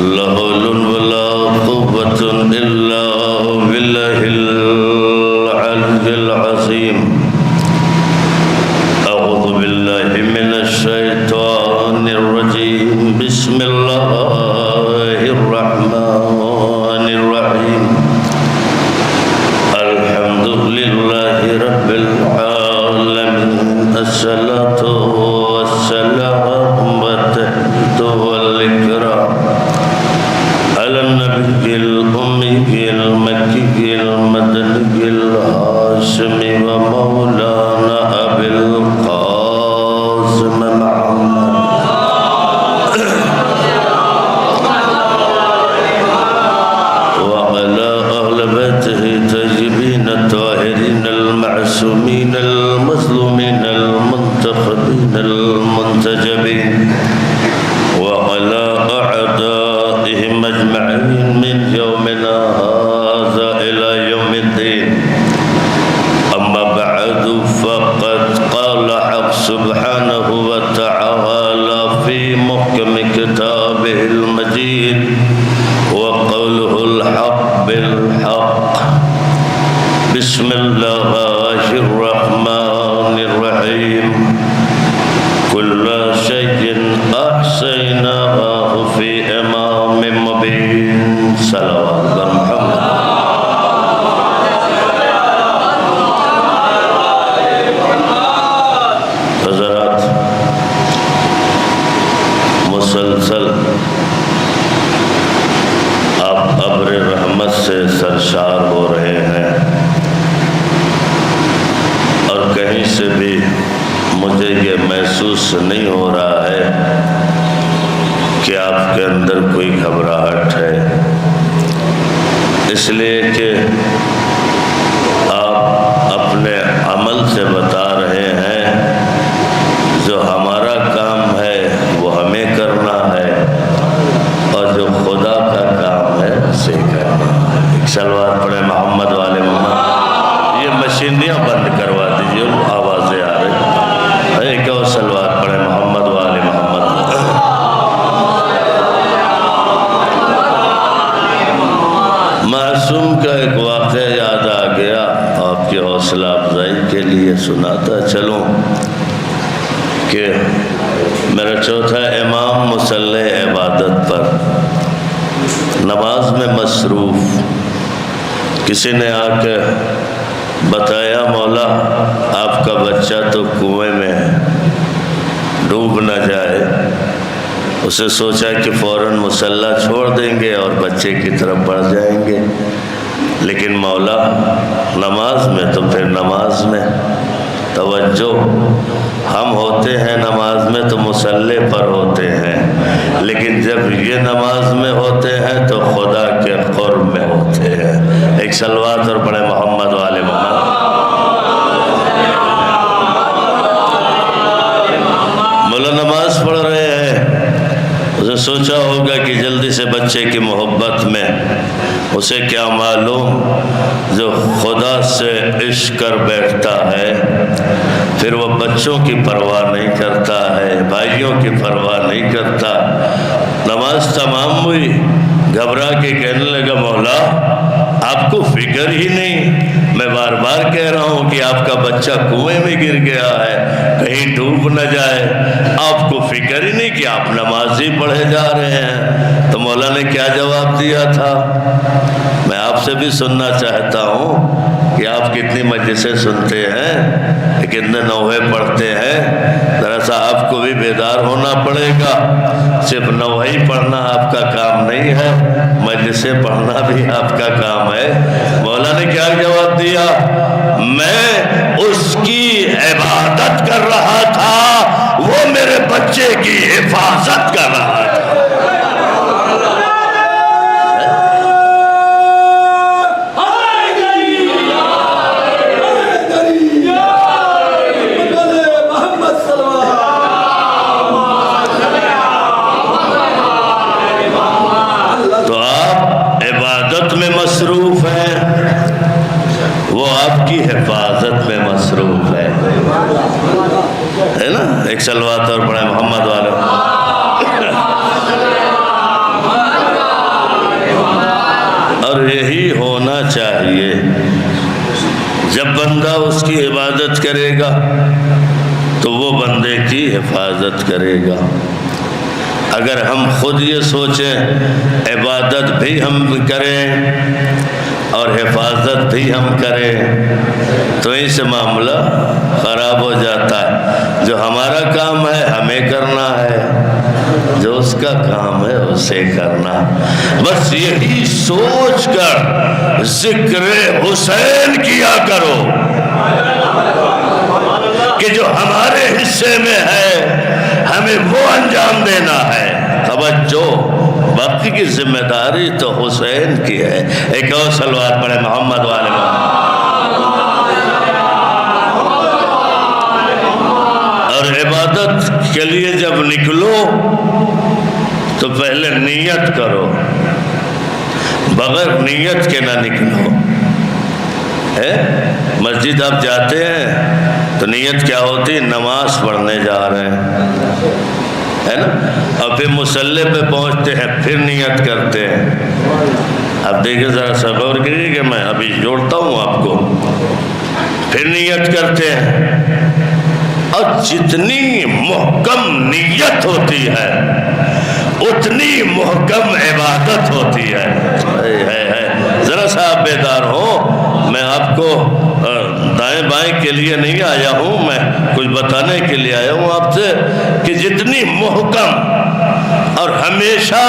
لا حول ولا قوة إلا بالله العلي العظيم أعوذ بالله من الشيطان الرجيم بسم الله الرحمن الرحيم الحمد لله رب العالمين الصلاة والسلام والتحية والإكرام على النبي الأمي المكي المدني الهاشمي ومولانا أبي القاسم محمد وعلى أهل بيته الطيبين الطاهرين المعصومين المظلومين المنتخبين المنتجبين وعلى أعدائهم أجمعين من يومنا هذا إلى يوم الدين أما بعد فقد قال حق سبحانه وتعالى في محكم كتابه المجيد وقوله الحق بالحق بسم الله الرحمن الرحيم كل شيء أحصيناه في إمام مبين صلوات محمد حضرات مسلسل آپ ابر رحمت سے سرشار ہو رہے ہیں اور کہیں سے بھی مجھے یہ محسوس نہیں ہو رہا ہے کہ آپ کے اندر کوئی گھبراہٹ ہے، اس لیے کہ آپ اپنے عمل سے بتا رہے ہیں جو ہمارا کام ہے وہ ہمیں کرنا ہے اور جو خدا کا کام ہے اسے کرنا ہے۔ ایک سلوات پڑھے محمد والے محمد۔ یہ مشینیاں بند کروا دیجئے، وہ آوازیں آ رہی ہیں۔ ایک اور سلوات پڑھے محمد والے محمد۔ معصوم کا ایک واقعہ یاد آ گیا، آپ کی حوصلہ افزائی کے لیے سناتا چلوں کہ میرا چوتھا امام مصلی عبادت پر نماز میں مصروف، کسی نے آ کے بتایا مولا آپ کا بچہ تو کنویں میں ہے، ڈوب نہ جائے۔ اسے سوچا کہ فوراً مصلی چھوڑ دیں گے اور بچے کی طرف بڑھ جائیں گے، لیکن مولا نماز میں تو پھر نماز میں توجہ، ہم ہوتے ہیں نماز میں تو مصلی پر ہوتے ہیں، لیکن جب یہ نماز میں ہوتے ہیں تو خدا کے قرب میں ہوتے ہیں۔ ایک صلوات اور پڑھے محمد والے محمد۔ مولا نماز پڑھ رہے ہیں، اسے سوچا ہوگا کہ جلدی سے بچے کی محبت میں، اسے کیا معلوم جو خدا سے عشق کر بیٹھتا ہے پھر وہ بچوں کی پرواہ نہیں کرتا ہے، بھائیوں کی پرواہ نہیں کرتا۔ نماز تمام ہوئی، گھبرا کے کہنے لگا مولا آپ کو فکر ہی نہیں، میں بار بار کہہ رہا ہوں کہ آپ کا بچہ کنویں میں گر گیا ہے، کہیں ڈوب نہ جائے، آپ کو فکر ہی نہیں کہ آپ نماز ہی پڑھے جا رہے ہیں۔ تو مولا نے کیا جواب دیا تھا؟ میں آپ سے بھی سننا چاہتا ہوں کہ آپ کتنی مجلسیں سنتے ہیں، کتنے نوحے پڑھتے ہیں، ذرا سا آپ کو بھی بیدار ہونا پڑے گا۔ صرف نوحے پڑھنا آپ کا کام نہیں ہے، مجلسیں پڑھنا بھی آپ کا کام ہے۔ مولا نے کیا جواب دیا؟ میں اس کی عبادت کر رہا تھا، وہ میرے بچے کی حفاظت کر رہا تھا۔ تو آپ عبادت میں مصروف ہیں، وہ آپ کی حفاظت میں مصروف ہے نا؟ ایک صلوات اور پڑھیں محمد والے۔ ہی ہونا چاہیے۔ جب بندہ اس کی عبادت کرے گا تو وہ بندے کی حفاظت کرے گا۔ اگر ہم خود یہ سوچیں عبادت بھی ہم کریں اور حفاظت بھی ہم کریں تو اس سے معاملہ خراب ہو جاتا ہے۔ جو ہمارا کام ہے ہمیں کرنا ہے، جو اس کا کام ہے اسے کرنا۔ بس یہی سوچ کر ذکر حسین کیا کرو کہ جو ہمارے حصے میں ہے ہمیں وہ انجام دینا ہے۔ توجہ، باقی کی ذمہ داری تو حسین کی ہے۔ ایک اور صلوات پڑھے محمد والے اور عبادت کے لیے جب نکلو تو پہلے نیت کرو، بغیر نیت کے نہ نکلو۔ مسجد آپ جاتے ہیں تو نیت کیا ہوتی؟ نماز پڑھنے جا رہے ہیں، ہے نا؟ اور پھر مصلی پہ پہنچتے ہیں پھر نیت کرتے ہیں۔ اب دیکھیں ذرا سا غور کریے کہ میں ابھی جوڑتا ہوں آپ کو۔ پھر نیت کرتے ہیں، اور جتنی محکم نیت ہوتی ہے اتنی محکم عبادت ہوتی ہے۔ ذرا سا آپ بیدار ہو، میں آپ کو دائیں بائیں کے لیے نہیں آیا ہوں، میں کچھ بتانے کے لیے آیا ہوں آپ سے کہ جتنی محکم اور ہمیشہ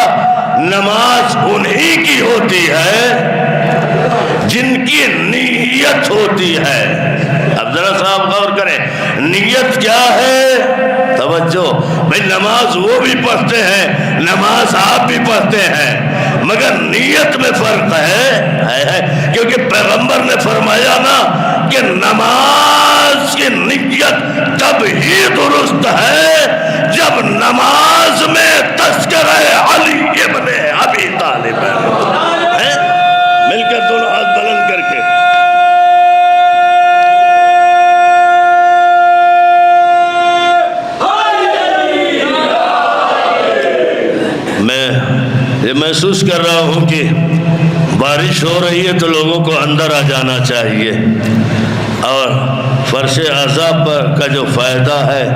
نماز انہی کی ہوتی ہے جن کی نیت ہوتی ہے۔ اب ذرا سا آپ غور کریں، نیت کیا ہے؟ توجہ بھئی، نماز وہ بھی پڑھتے ہیں، نماز آپ بھی پڑھتے ہیں، مگر نیت میں فرق ہے کیونکہ پیغمبر نے فرمایا نا کہ نماز کی نیت تب ہی درست ہے جب نماز میں تذکرہ علی ابن ابی طالب ہے۔ مل کر دونوں ہاتھ بلند کر کے میں یہ محسوس کر رہا ہوں کہ بارش ہو رہی ہے تو لوگوں کو اندر آ جانا چاہیے، اور فرش عذاب کا جو فائدہ ہے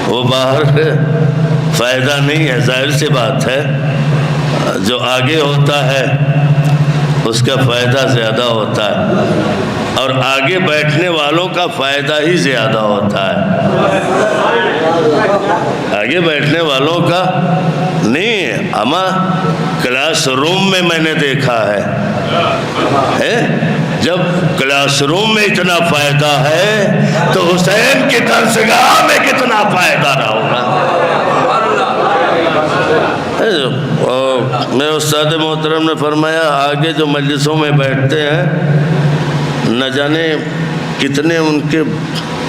وہ باہر فائدہ نہیں ہے۔ ظاہر سی بات ہے، جو آگے ہوتا ہے اس کا فائدہ زیادہ ہوتا ہے، اور آگے بیٹھنے والوں کا فائدہ ہی زیادہ ہوتا ہے، آگے بیٹھنے والوں کا نہیں۔ اما کلاس روم میں میں نے دیکھا ہے، جب کلاس روم میں اتنا فائدہ ہے تو حسین کی درسگاہ میں کتنا فائدہ نہ ہوگا۔ میرے استاد محترم نے فرمایا آگے جو مجلسوں میں بیٹھتے ہیں نہ جانے کتنے ان کے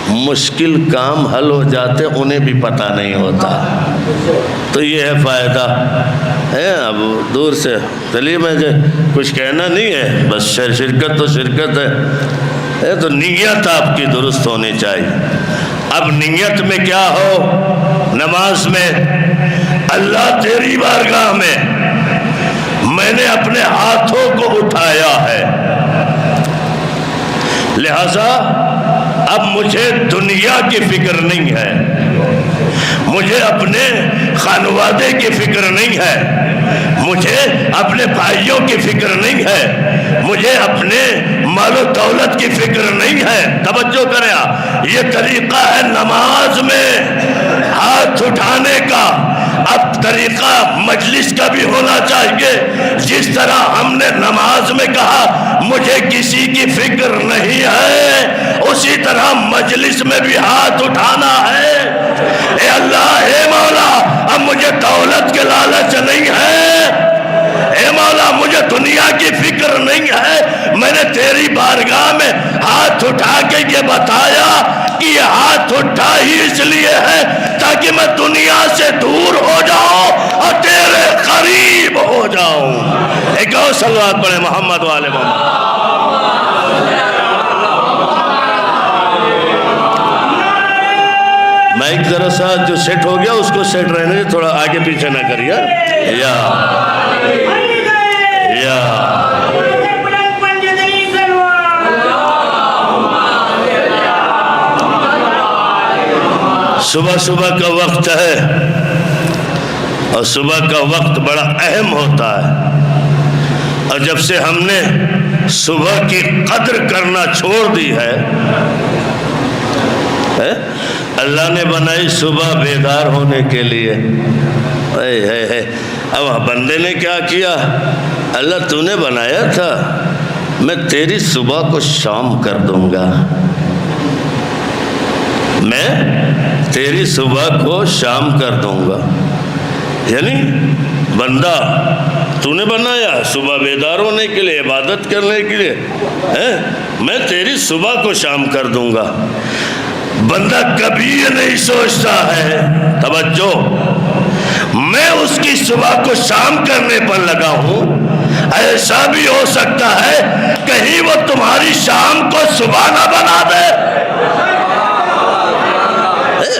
مشکل کام حل ہو جاتے انہیں بھی پتہ نہیں ہوتا، تو یہ ہے فائدہ ہے۔ اب دور سے چلیے، مجھے کچھ کہنا نہیں ہے، بس شرکت تو شرکت ہے، تو نیت آپ کی درست ہونی چاہیے۔ اب نیت میں کیا ہو؟ نماز میں اللہ تیری بارگاہ میں نے اپنے ہاتھوں کو اٹھایا ہے، لہذا اب مجھے دنیا کی فکر نہیں ہے، مجھے اپنے خانوادے کی فکر نہیں ہے، مجھے اپنے بھائیوں کی فکر نہیں ہے، مجھے اپنے مال و دولت کی فکر نہیں ہے۔ توجہ کریں، یہ طریقہ ہے نماز میں ہاتھ اٹھانے کا۔ اب طریقہ مجلس کا بھی ہونا چاہیے، جس طرح ہم نے نماز میں کہا مجھے کسی کی فکر نہیں ہے، اسی طرح مجلس میں بھی ہاتھ اٹھانا ہے۔ اے اللہ، اے مولا، اب مجھے دولت کے لالچ نہیں ہے، اے مولا مجھے دنیا کی فکر نہیں ہے، میں نے تیری بارگاہ میں ہاتھ اٹھا کے یہ بتایا کہ یہ ہاتھ اٹھا ہی اس لیے ہے تاکہ میں دنیا سے دور ہو جاؤں اور تیرے قریب ہو جاؤں۔ ایک اور صلوات پڑھے محمد والے محمد۔ مائک ذرا سا جو سیٹ ہو گیا اس کو سیٹ رہنے تھوڑا آگے پیچھے نہ کریے۔ یا صبح صبح کا وقت ہے، اور صبح کا وقت بڑا اہم ہوتا ہے، اور جب سے ہم نے صبح کی قدر کرنا چھوڑ دی ہے، اللہ نے بنائی صبح بیدار ہونے کے لیے، اب بندے نے کیا کیا؟ اللہ تو نے بنایا تھا، میں تیری صبح کو شام کر دوں گا، میں تیری صبح کو شام کر دوں گا۔ یعنی بندہ تو نے بنایا صبح بیدار ہونے کے لیے، عبادت کرنے کے لیے، میں تیری صبح کو شام کر دوں گا۔ بندہ کبھی یہ نہیں سوچتا ہے، توجہ، میں اس کی صبح کو شام کرنے پر لگا ہوں، ایسا بھی ہو سکتا ہے کہیں وہ تمہاری شام کو صبح نہ بنا دے۔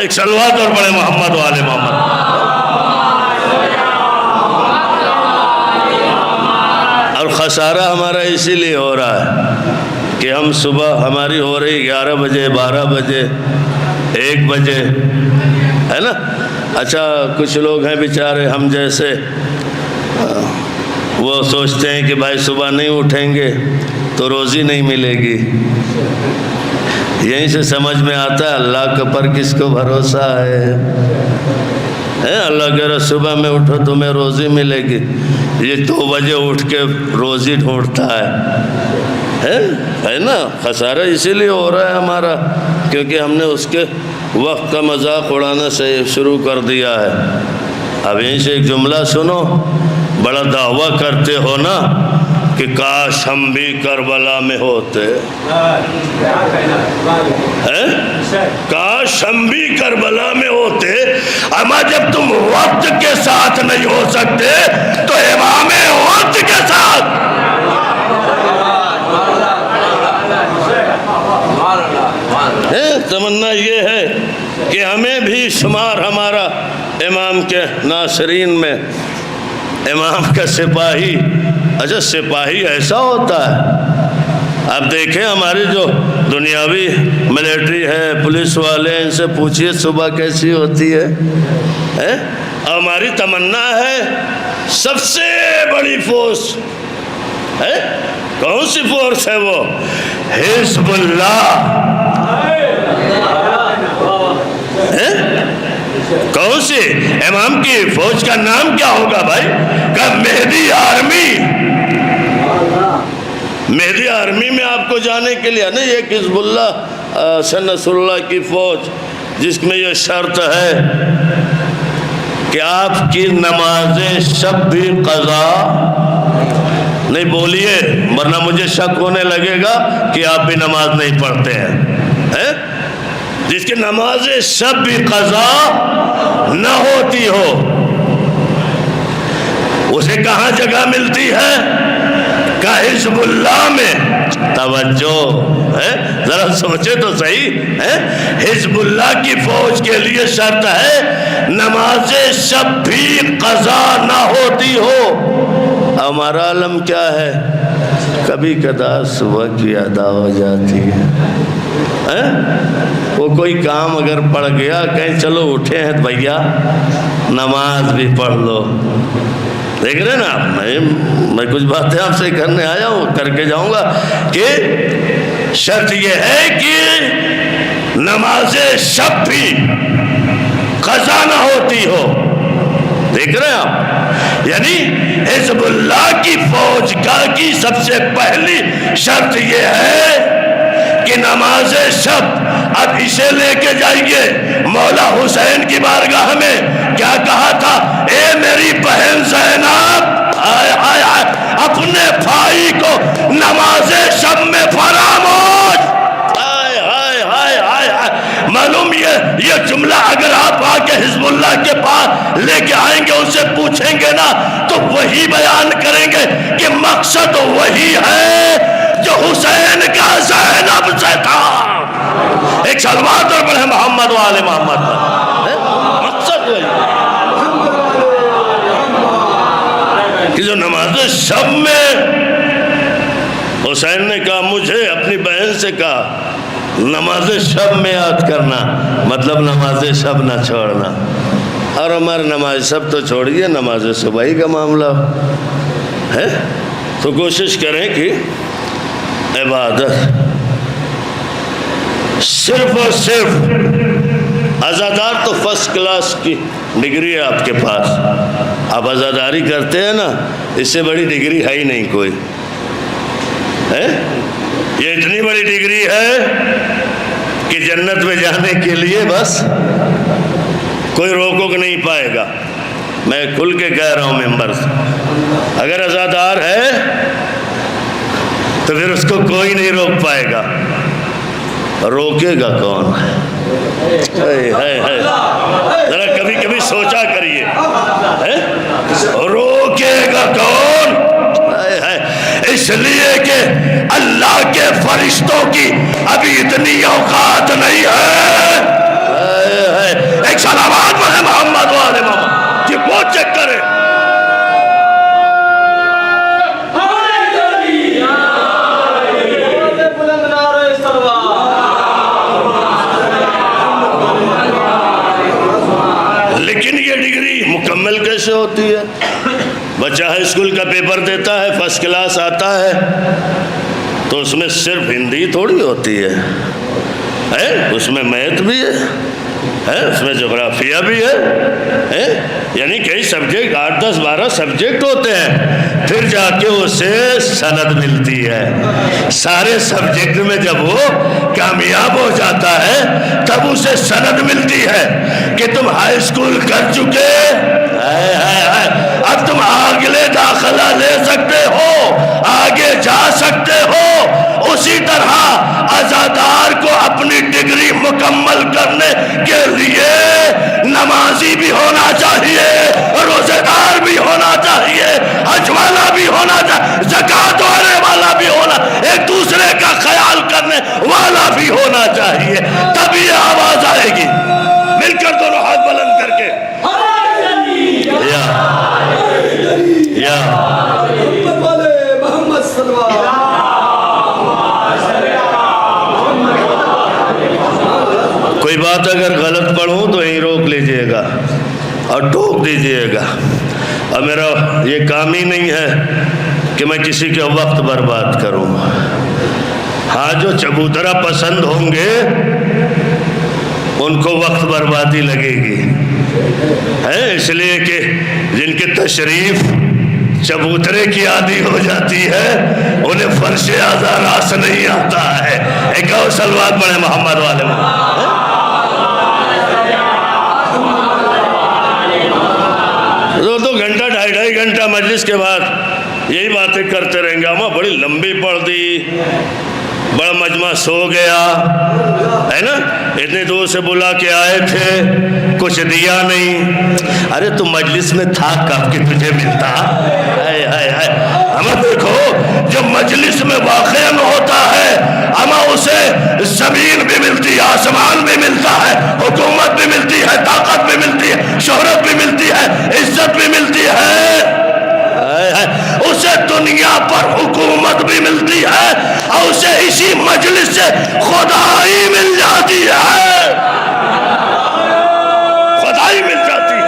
ایک صلوات اور بڑے محمد والے محمد۔ اور خسارہ ہمارا اسی لیے ہو رہا ہے کہ ہم صبح ہماری ہو رہی 11 بجے 12 بجے 1 بجے، ہے نا۔ اچھا کچھ لوگ ہیں بیچارے ہم جیسے، وہ سوچتے ہیں کہ بھائی صبح نہیں اٹھیں گے تو روزی نہیں ملے گی۔ یہیں سے سمجھ میں آتا ہے اللہ کے پر کس کو بھروسہ ہے۔ اللہ کہہ رہا صبح میں اٹھو تمہیں روزی ملے گی، یہ 2 بجے اٹھ کے روزی ڈھونڈتا ہے نا۔ خسارہ اسی لیے ہو رہا ہے ہمارا کیونکہ ہم نے اس کے وقت کا مذاق اڑانا سے شروع کر دیا ہے۔ اب یہیں سے ایک جملہ سنو، بڑا دعویٰ کرتے ہو نا کہ کاش ہم بھی کربلا میں ہوتے، کاش ہم بھی کربلا میں ہوتے، اما جب تم وقت کے ساتھ نہیں ہو سکتے تو امام وقت کے ساتھ۔ تمنا یہ ہے کہ ہمیں بھی شمار ہمارا امام کے ناصرین میں، امام کا سپاہی۔ اچھا سپاہی ایسا ہوتا ہے، آپ دیکھیں ہماری جو دنیاوی ملٹری ہے، پولیس والے، ان سے پوچھئے صبح کیسی ہوتی ہے۔ ہماری تمنا ہے سب سے بڑی فورس ہے، کون سی فورس ہے وہ؟ حزب اللہ۔ کون سی؟ امام کی فوج کا نام کیا ہوگا بھائی؟ کہ مہدی آرمی۔ مہدی آرمی میں آپ کو جانے کے لیے نہیں، ایک حزب اللہ سے نصر اللہ کی فوج، جس میں یہ شرط ہے کہ آپ کی نماز شب بھی قضا نہیں، بولیے ورنہ مجھے شک ہونے لگے گا کہ آپ بھی نماز نہیں پڑھتے ہیں۔ جس کی نماز شب بھی قضا نہ ہوتی ہو، اسے کہاں جگہ ملتی ہے؟ کہ حزب اللہ میں۔ توجہ ہے، ذرا سوچے تو صحیح ہے۔ حزب اللہ کی فوج کے لیے شرط ہے نماز شب بھی قضا نہ ہوتی ہو۔ ہمارا عالم کیا ہے؟ کبھی کدا صبح کی ادا ہو جاتی ہے، وہ کوئی کام اگر پڑ گیا، کہیں چلو اٹھے ہیں بھیا نماز بھی پڑھ لو۔ دیکھ رہے نا آپ، میں کچھ باتیں آپ سے کرنے آیا ہوں، کر کے جاؤں گا کہ شرط یہ ہے کہ نماز شب بھی قضا نہ ہوتی ہو۔ دیکھ رہے ہیں آپ، یعنی حزب اللہ کی فوج کی سب سے پہلی شرط یہ ہے کہ نماز شب۔ اب اسے لے کے جائیے مولا حسین کی بارگاہ میں، کیا کہا تھا؟ اے میری بہن زینب، آئے آئے آئے اپنے بھائی کو نماز شب میں فراموش۔ آئے آئے آئے آئے آئے، معلوم یہ جملہ اگر آپ آ کے حزب اللہ کے پاس لے کے آئیں گے، ان سے پوچھیں گے نا تو وہی بیان کریں گے کہ مقصد وہی ہے جو حسین کا زینب سے تھا۔ ایک صلوات اور بڑھے محمد والے محمد پر، مقصد وہی کہ جو نماز شب میں حسین نے کہا، مجھے اپنی بہن سے کہا نماز شب میں یاد کرنا مطلب نماز شب نہ چھوڑنا. اور ہمارے نماز شب تو چھوڑیے، نماز صبح کا معاملہ ہے. تو کوشش کریں کہ عبادت صرف اور صرف عزادار تو فرسٹ کلاس کی ڈگری ہے آپ کے پاس. آپ عزاداری کرتے ہیں نا، اس سے بڑی ڈگری ہے ہی نہیں کوئی. یہ اتنی بڑی ڈگری ہے کہ جنت میں جانے کے لیے بس کوئی روک نہیں پائے گا. میں کھل کے کہہ رہا ہوں ممبر سے، اگر عزادار ہے تو پھر اس کو کوئی نہیں روک پائے گا. روکے گا کون؟ ذرا کبھی کبھی سوچا کریے، روکے گا کون؟ اس لیے کہ اللہ کے فرشتوں کی ابھی اتنی اوقات نہیں ہے. ایک سلامات پڑھے محمد والے محمد کہ وہ چیک کرے. لیکن یہ ڈگری مکمل کیسے ہوتی ہے؟ بچہ ہائی اسکول کا پیپر دیتا ہے، فرسٹ کلاس آتا ہے، تو اس میں صرف ہندی تھوڑی ہوتی ہے، اس میں میتھ بھی ہے، اس میں جغرافیہ بھی ہے، یعنی کئی سبجیکٹ 8 10 12 سبجیکٹ ہوتے ہیں. پھر جا کے اسے سند ملتی ہے. سارے سبجیکٹ میں جب وہ کامیاب ہو جاتا ہے تب اسے سند ملتی ہے کہ تم ہائی اسکول کر چکے، اب تم آگے داخلہ لے سکتے ہو، آگے جا سکتے ہو. اسی طرح عزادار کو اپنی ڈگری مکمل کرنے کے لیے نمازی بھی ہونا چاہیے، روزے دار بھی ہونا چاہیے، حج والا بھی ہونا چاہیے، زکوٰۃ دینے والا بھی ہونا، ایک دوسرے کا خیال کرنے والا بھی ہونا چاہیے. تب یہ آواز آئے گی. مل کر دونوں ہاتھ بلند کر کے یا کوئی بات اگر غلط پڑھوں تو یہیں روک لیجئے گا اور ٹوک دیجئے گا. اور میرا یہ کام ہی نہیں ہے کہ میں کسی کا وقت برباد کروں. ہاں جو چبوترا پسند ہوں گے ان کو وقت بربادی لگے گی، اس لیے کہ جن کے تشریف چبوترے کی عادی ہو جاتی ہے انہیں فرش اعضا راس نہیں آتا ہے. ایک اور سلوات پڑھے محمد والے میں. 2 گھنٹہ 2.5 گھنٹہ مجلس کے بعد یہی باتیں کرتے رہیں گے. ہمیں بڑی لمبی پڑھ دی، بڑا مجمع سو گیا ہے نا، اتنے دور سے بلا کے آئے تھے، کچھ دیا نہیں. ارے تو مجلس میں تھا کب کہ تجھے ملتا؟ ہمیں دیکھو جو مجلس میں واقع ہوتا ہے ہمیں اسے زمین بھی ملتی ہے، آسمان بھی ملتا ہے، حکومت بھی ملتی ہے، طاقت بھی ملتی ہے، شہرت بھی ملتی ہے، عزت بھی ملتی ہے، اسے دنیا پر حکومت بھی ملتی ہے، اور اسے اسی مجلس سے خدائی مل جاتی ہے، خدائی مل جاتی ہے.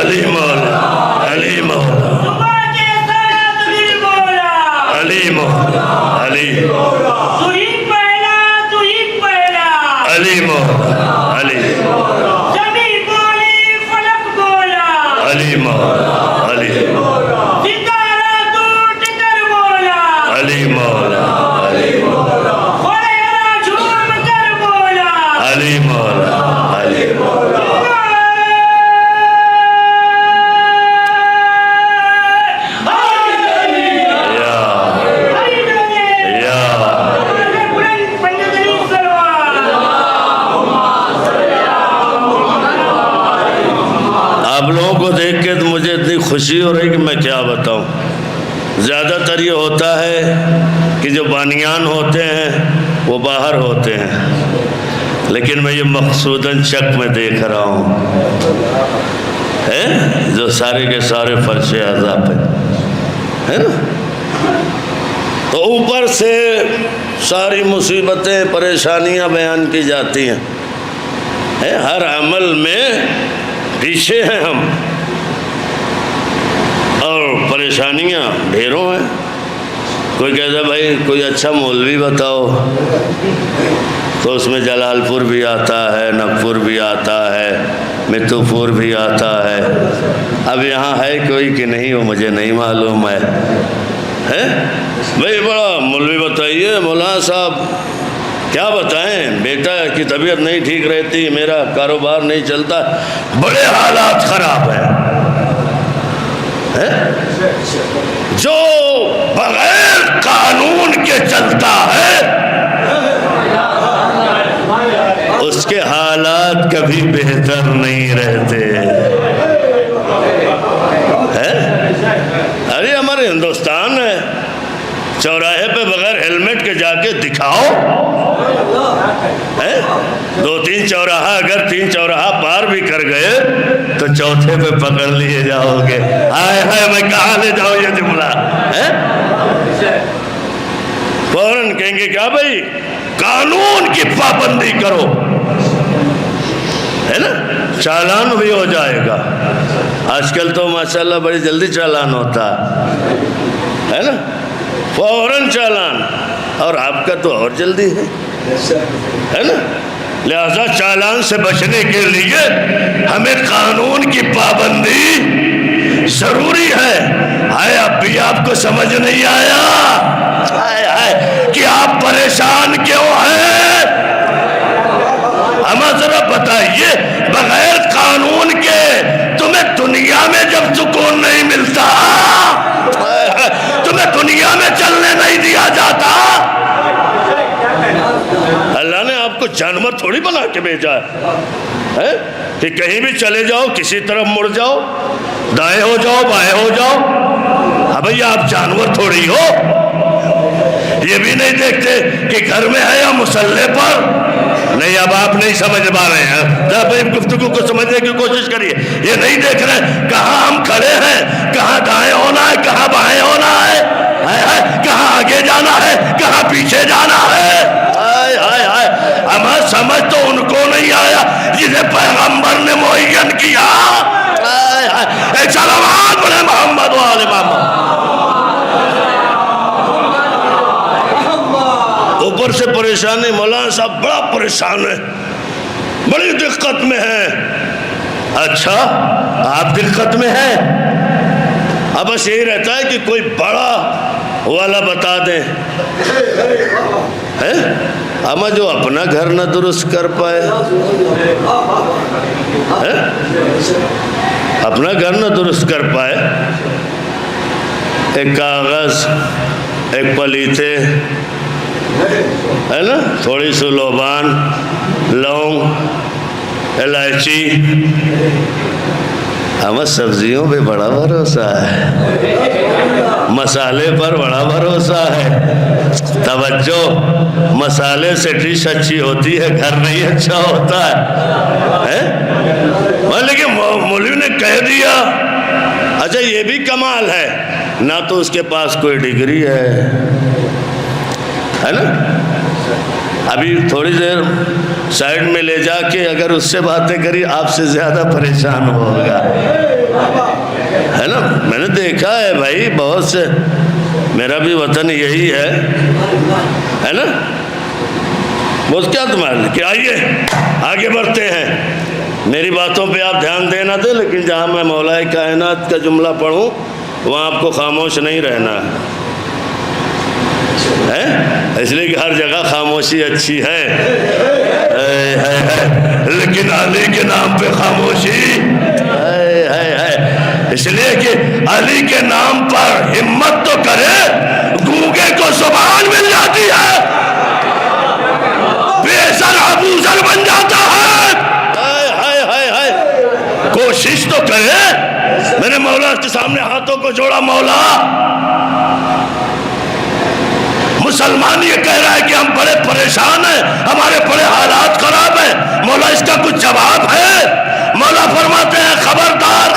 علی مولا، علی مولا، علی مولا، علی علی مولا، علی زمین بولی فلک بولا، علی مولا، علی ستارہ ٹوٹ کر بولا، علی مولا، علی خیرہ جھوم کر بولا، علی مولا، علی آپ لوگوں کو دیکھ کے تو مجھے اتنی خوشی ہو رہی کہ میں کیا بتاؤں. زیادہ تر یہ ہوتا ہے کہ جو بانیان ہوتے ہیں وہ باہر ہوتے ہیں، لیکن میں یہ مقصوداً شک میں دیکھ رہا ہوں جو سارے کے سارے فرش عذاب ہے نا. تو اوپر سے ساری مصیبتیں پریشانیاں بیان کی جاتی ہیں. ہر عمل میں پیچھے ہیں ہم اور پریشانیاں ڈھیروں ہیں. کوئی کہتا ہے بھائی کوئی اچھا مولوی بتاؤ، تو اس میں جلال پور بھی آتا ہے، نگپور بھی آتا ہے، متو پور بھی آتا ہے. اب یہاں ہے کوئی کہ نہیں وہ مجھے نہیں معلوم ہے. بھائی بڑا مولوی بتائیے. مولانا صاحب کیا بتائیں، بیٹا کی طبیعت نہیں ٹھیک رہتی، میرا کاروبار نہیں چلتا، بڑے حالات خراب ہیں. جو بغیر قانون کے چلتا ہے اس کے حالات کبھی بہتر نہیں رہتے. ارے ہمارے ہندوستان ہے، چوراہے پہ بغیر ہیلمٹ کے جا کے دکھاؤ. 2-3 چوراہا، اگر 3 چوراہا پار بھی کر گئے تو چوتھے پہ پکڑ لیے جاؤ گے. ہائے ہائے میں کہاں لے جاؤں یہ جملہ. فوراً کہیں گے کیا بھائی قانون کی پابندی کرو، ہے نا، چالان بھی ہو جائے گا. آج کل تو ماشاءاللہ بڑی جلدی چالان ہوتا ہے نا، فوراً چالان. اور آپ کا تو اور جلدی ہے نا. لہذا چالان سے بچنے کے لیے ہمیں قانون کی پابندی ضروری ہے. اب بھی آپ کو سمجھ نہیں آیا کہ آپ پریشان کیوں ہیں؟ ہمیں ذرا بتائیے، بغیر قانون کے تمہیں دنیا میں جب سکون نہیں ملتا، تمہیں دنیا میں چلنے نہیں دیا جاتا. اللہ نے آپ کو جانور تھوڑی بنا کے بھیجا ہے کہ کہیں بھی چلے جاؤ، کسی طرف مڑ جاؤ، دائیں ہو جاؤ بائیں ہو جاؤ. بھئی آپ جانور تھوڑی ہو. یہ بھی نہیں دیکھتے کہ گھر میں ہے یا مسلح پر. نہیں، اب آپ نہیں سمجھ پا رہے ہیں. گفتگو کو سمجھنے کی کوشش کریے. یہ نہیں دیکھ رہے کہاں ہم کھڑے ہیں، کہاں دائیں ہونا ہے، کہاں بائیں ہونا ہے، کہاں آگے جانا ہے، کہاں پیچھے جانا ہے. ہمیں سمجھ تو ان کو نہیں آیا جسے پیغمبر نے معین کیا. صلوات علی محمد و آل محمد. اوپر سے پریشانی. مولانا صاحب بڑا پریشان ہے، بڑی دقت میں ہے. اچھا آپ دقت میں ہیں؟ اب بس یہی رہتا ہے کہ کوئی بڑا والا بتا دیں. اما جو اپنا گھر نہ درست کر پائے، اپنا گھر نہ درست کر پائے، ایک کاغذ، ایک پلیتے، ہے نا، تھوڑی سی لوبان، لونگ، الائچی. ہمیں سبزیوں پہ بڑا بھروسہ ہے، مسالے پر بڑا بھروسہ ہے. توجہ، مسالے سے ڈش اچھی ہوتی ہے، گھر نہیں اچھا ہوتا ہے. لیکن مولوی نے کہہ دیا. اچھا یہ بھی کمال ہے، نہ تو اس کے پاس کوئی ڈگری ہے نا. ابھی تھوڑی دیر سائیڈ میں لے جا کے اگر اس سے باتیں کری آپ سے زیادہ پریشان ہوگا، ہے نا. میں نے دیکھا ہے بھائی بہت سے، میرا بھی وطن یہی ہے نا. وہ کیا تمہارے کہ آئیے آگے بڑھتے ہیں. میری باتوں پہ آپ دھیان دینا دیں، لیکن جہاں میں مولا کائنات کا جملہ پڑھوں وہاں آپ کو خاموش نہیں رہنا ہے، اس لیے کہ ہر جگہ خاموشی اچھی ہے، لیکن علی کے نام پہ خاموشی اس لیے کہ علی کے نام پر ہمت تو کرے، گونگے کو زبان مل جاتی ہے، بے سر ابو سر بن جاتا ہے. کوشش تو کرے. میں نے مولا کے سامنے ہاتھوں کو جوڑا. مولا مسلمان یہ کہہ رہا ہے کہ ہم بڑے پریشان ہیں، ہمارے بڑے حالات خراب ہیں. مولا اس کا کچھ جواب ہے؟ مولا فرماتے ہیں خبردار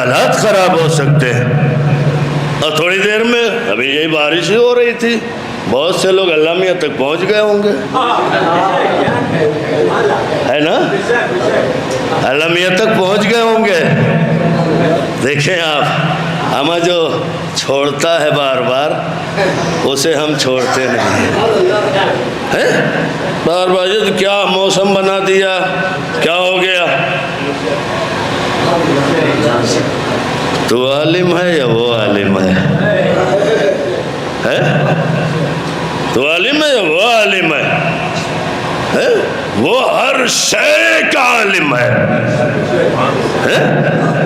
حالات خراب ہو سکتے ہیں۔ اور تھوڑی دیر میں ابھی یہی بارش ہی ہو رہی تھی، بہت سے لوگ اعلامیہ تک پہنچ گئے ہوں گے، ہے نا؟ اعلامیہ تک پہنچ گئے ہوں گے۔ دیکھیں آپ، ہمیں جو چھوڑتا ہے بار بار اسے ہم چھوڑتے نہیں ہیں۔ بار بار یہ تو کیا موسم بنا دیا، کیا ہو گیا؟ تو عالم ہے یا وہ عالم ہے؟ تو عالم ہے یا وہ عالم ہے؟ وہ ہر شے کا عالم ہے،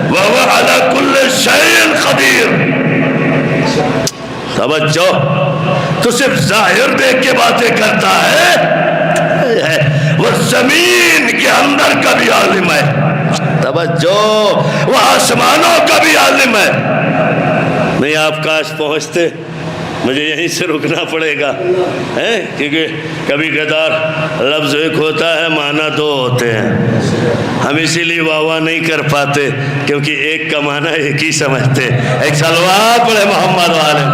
وَهُوَ عَلَى كُلِّ شَيْءٍ قَدِيرٌ۔ توجہ، تو صرف ظاہر دیکھ کے باتیں کرتا ہے، وہ زمین کے اندر کا بھی عالم ہے۔ توجہ، وہ آسمانوں کا بھی عالم ہے۔ نہیں آپ کاش پہنچتے، مجھے یہیں سے رکنا پڑے گا، کیونکہ کبھی کبھار لفظ ایک ہوتا ہے معنی دو ہوتے ہیں، ہم اسی لیے واہ واہ نہیں کر پاتے کیونکہ ایک کا معنی ایک ہی سمجھتے۔ ایک صلوات پڑھے محمد والے۔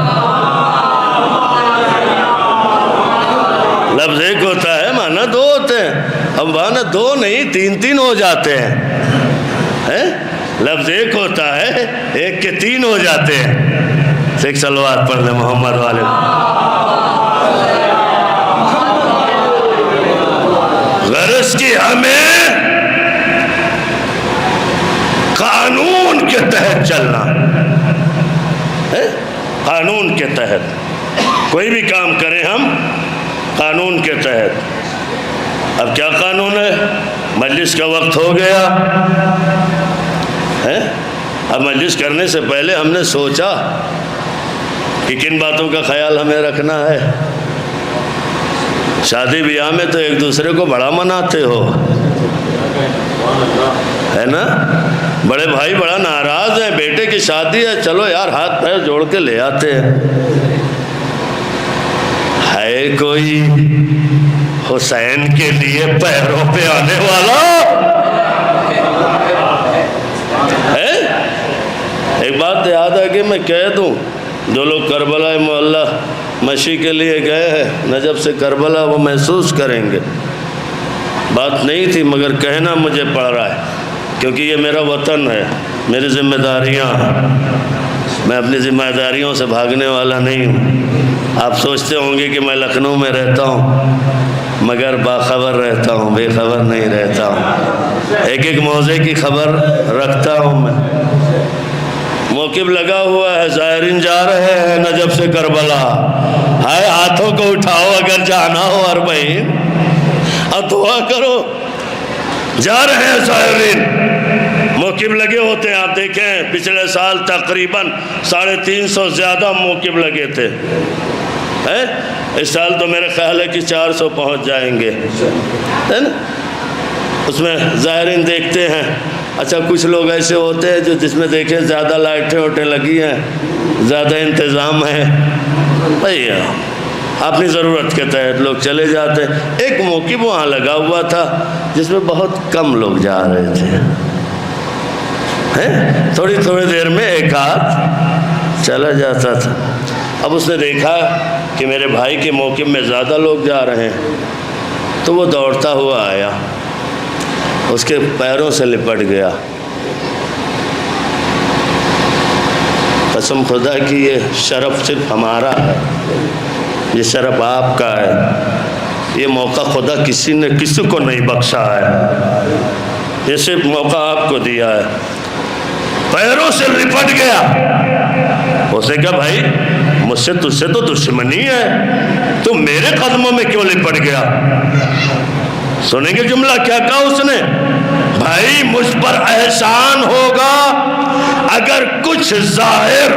لفظ ایک ہوتا ہے معنی دو ہوتے ہیں، اب معنی دو نہیں تین تین ہو جاتے ہیں۔ لفظ ایک ہوتا ہے، ایک کے تین ہو جاتے ہیں۔ ایک صلوات پڑھ لیں محمد والے۔ غرض کی ہمیں قانون کے تحت چلنا، قانون کے تحت کوئی بھی کام کریں ہم قانون کے تحت۔ اب کیا قانون ہے؟ مجلس کا وقت ہو گیا، اب مجلس کرنے سے پہلے ہم نے سوچا کہ کن باتوں کا خیال ہمیں رکھنا ہے۔ شادی بیاہ میں تو ایک دوسرے کو بڑا مناتے ہو، ہے نا؟ بڑے بھائی بڑا ناراض ہیں، بیٹے کی شادی ہے، چلو یار ہاتھ پیر جوڑ کے لے آتے ہیں۔ ہے کوئی حسین کے لیے پیروں پہ آنے والا؟ ایک بات یاد ہے کہ میں کہہ دوں، جو لوگ کربلا معلیٰ مشی کے لیے گئے ہیں نجف سے کربلا، وہ محسوس کریں گے۔ بات نہیں تھی مگر کہنا مجھے پڑ رہا ہے کیونکہ یہ میرا وطن ہے، میری ذمہ داریاں، میں اپنی ذمہ داریوں سے بھاگنے والا نہیں ہوں۔ آپ سوچتے ہوں گے کہ میں لکھنؤ میں رہتا ہوں مگر باخبر رہتا ہوں، بے خبر نہیں رہتا ہوں۔ ایک ایک موضع کی خبر رکھتا ہوں میں۔ موقف لگا ہوا ہے، زائرین جا رہے ہیں نجف سے کربلا، ہائے ہاتھوں کو اٹھاؤ اگر جانا ہو اربعین، اور دعا کرو۔ جا رہے ہیں زائرین، موقف لگے ہوتے ہیں، آپ دیکھیں پچھلے سال تقریباً 350 زیادہ موقف لگے تھے، اس سال تو میرے خیال ہے کہ 400 پہنچ جائیں گے، ہے نا؟ اس میں زائرین دیکھتے ہیں۔ اچھا کچھ لوگ ایسے ہوتے ہیں جو جس میں دیکھیں زیادہ لائٹیں ووٹیں لگی ہیں، زیادہ انتظام ہے، بھائی اپنی ضرورت کے تحت لوگ چلے جاتے ہیں۔ ایک موقف وہاں لگا ہوا تھا جس میں بہت کم لوگ جا رہے تھے، تھوڑی تھوڑی دیر میں ایک آدھ چلا جاتا تھا۔ اب اس نے دیکھا کہ میرے بھائی کے موقف میں زیادہ لوگ جا رہے ہیں تو وہ دوڑتا ہوا آیا، اس کے پیروں سے لپٹ گیا۔ قسم خدا کی یہ شرف صرف ہمارا ہے، یہ شرف آپ کا ہے، یہ موقع خدا کسی نے کسی کو نہیں بخشا ہے، یہ صرف موقع آپ کو دیا ہے۔ پیروں سے لپٹ گیا، اسے کہا بھائی مجھ سے تجھ سے تو دشمنی ہے، تو میرے قدموں میں کیوں لپٹ گیا؟ سنیں گے جملہ کیا کہا اس نے؟ بھائی مجھ پر احسان ہوگا اگر کچھ ظاہر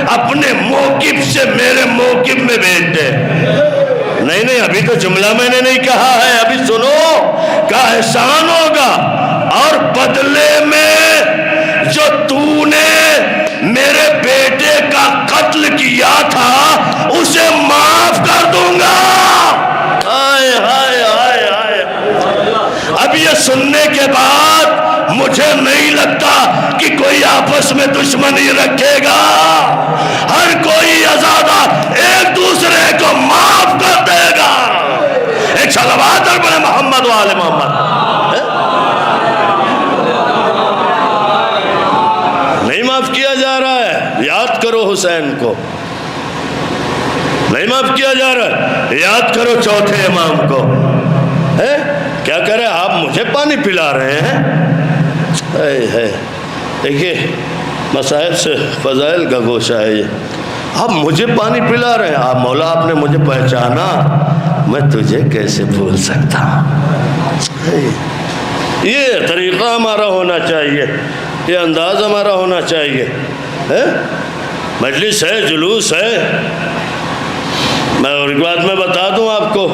اپنے موقف سے میرے موقف میں بھیج دے۔ نہیں ابھی تو جملہ میں نے نہیں کہا ہے، ابھی سنو، کا احسان ہوگا اور بدلے میں جو تو نے میرے بیٹے کا قتل کیا تھا اسے معاف کر دوں گا۔ ہائے ہائے ہائے ہائے، اب یہ سننے کے بعد مجھے نہیں لگتا کہ کوئی آپس میں دشمنی رکھے گا، ہر کوئی آزادار ایک دوسرے کو معاف کر دے گا۔ ایک صلوات اور بڑے محمد و آل محمد۔ نہیں معاف کیا جا رہا ہے، یاد کرو حسین کو، نہیں معاف کیا جا رہا ہے، یاد کرو چوتھے امام کو۔ کیا کہہ رہے آپ مجھے پانی پلا رہے ہیں؟ دیکھیے مصائب سے فضائل کا گوشہ ہے یہ، آپ مجھے پانی پلا رہے ہیں، آپ مولا آپ نے مجھے پہچانا، میں تجھے کیسے بھول سکتا ہوں؟ یہ طریقہ ہمارا ہونا چاہیے، یہ انداز ہمارا ہونا چاہیے۔ مجلس ہے، جلوس ہے، میں اور ایک بات میں بتا دوں آپ کو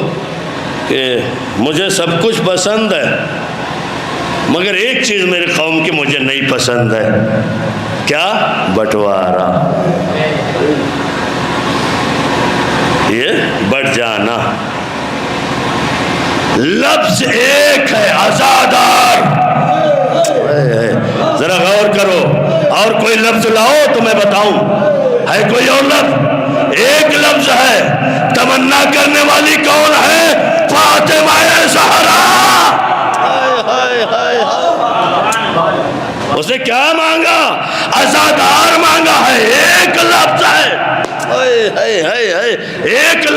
کہ مجھے سب کچھ پسند ہے، مگر ایک چیز میری قوم کی مجھے نہیں پسند ہے۔ کیا؟ بٹوارا، یہ بٹ جانا۔ لفظ ایک ہے، آزادار۔ ذرا غور کرو، اور کوئی لفظ لاؤ تو میں بتاؤں، ہے کوئی اور لفظ؟ ایک لفظ ہے، تمنا کرنے والی کون ہے؟ فاطمہ زہرا۔ اس نے کیا مانگا؟ آزادار مانگا ہے، ایک لفظ ہے، ایک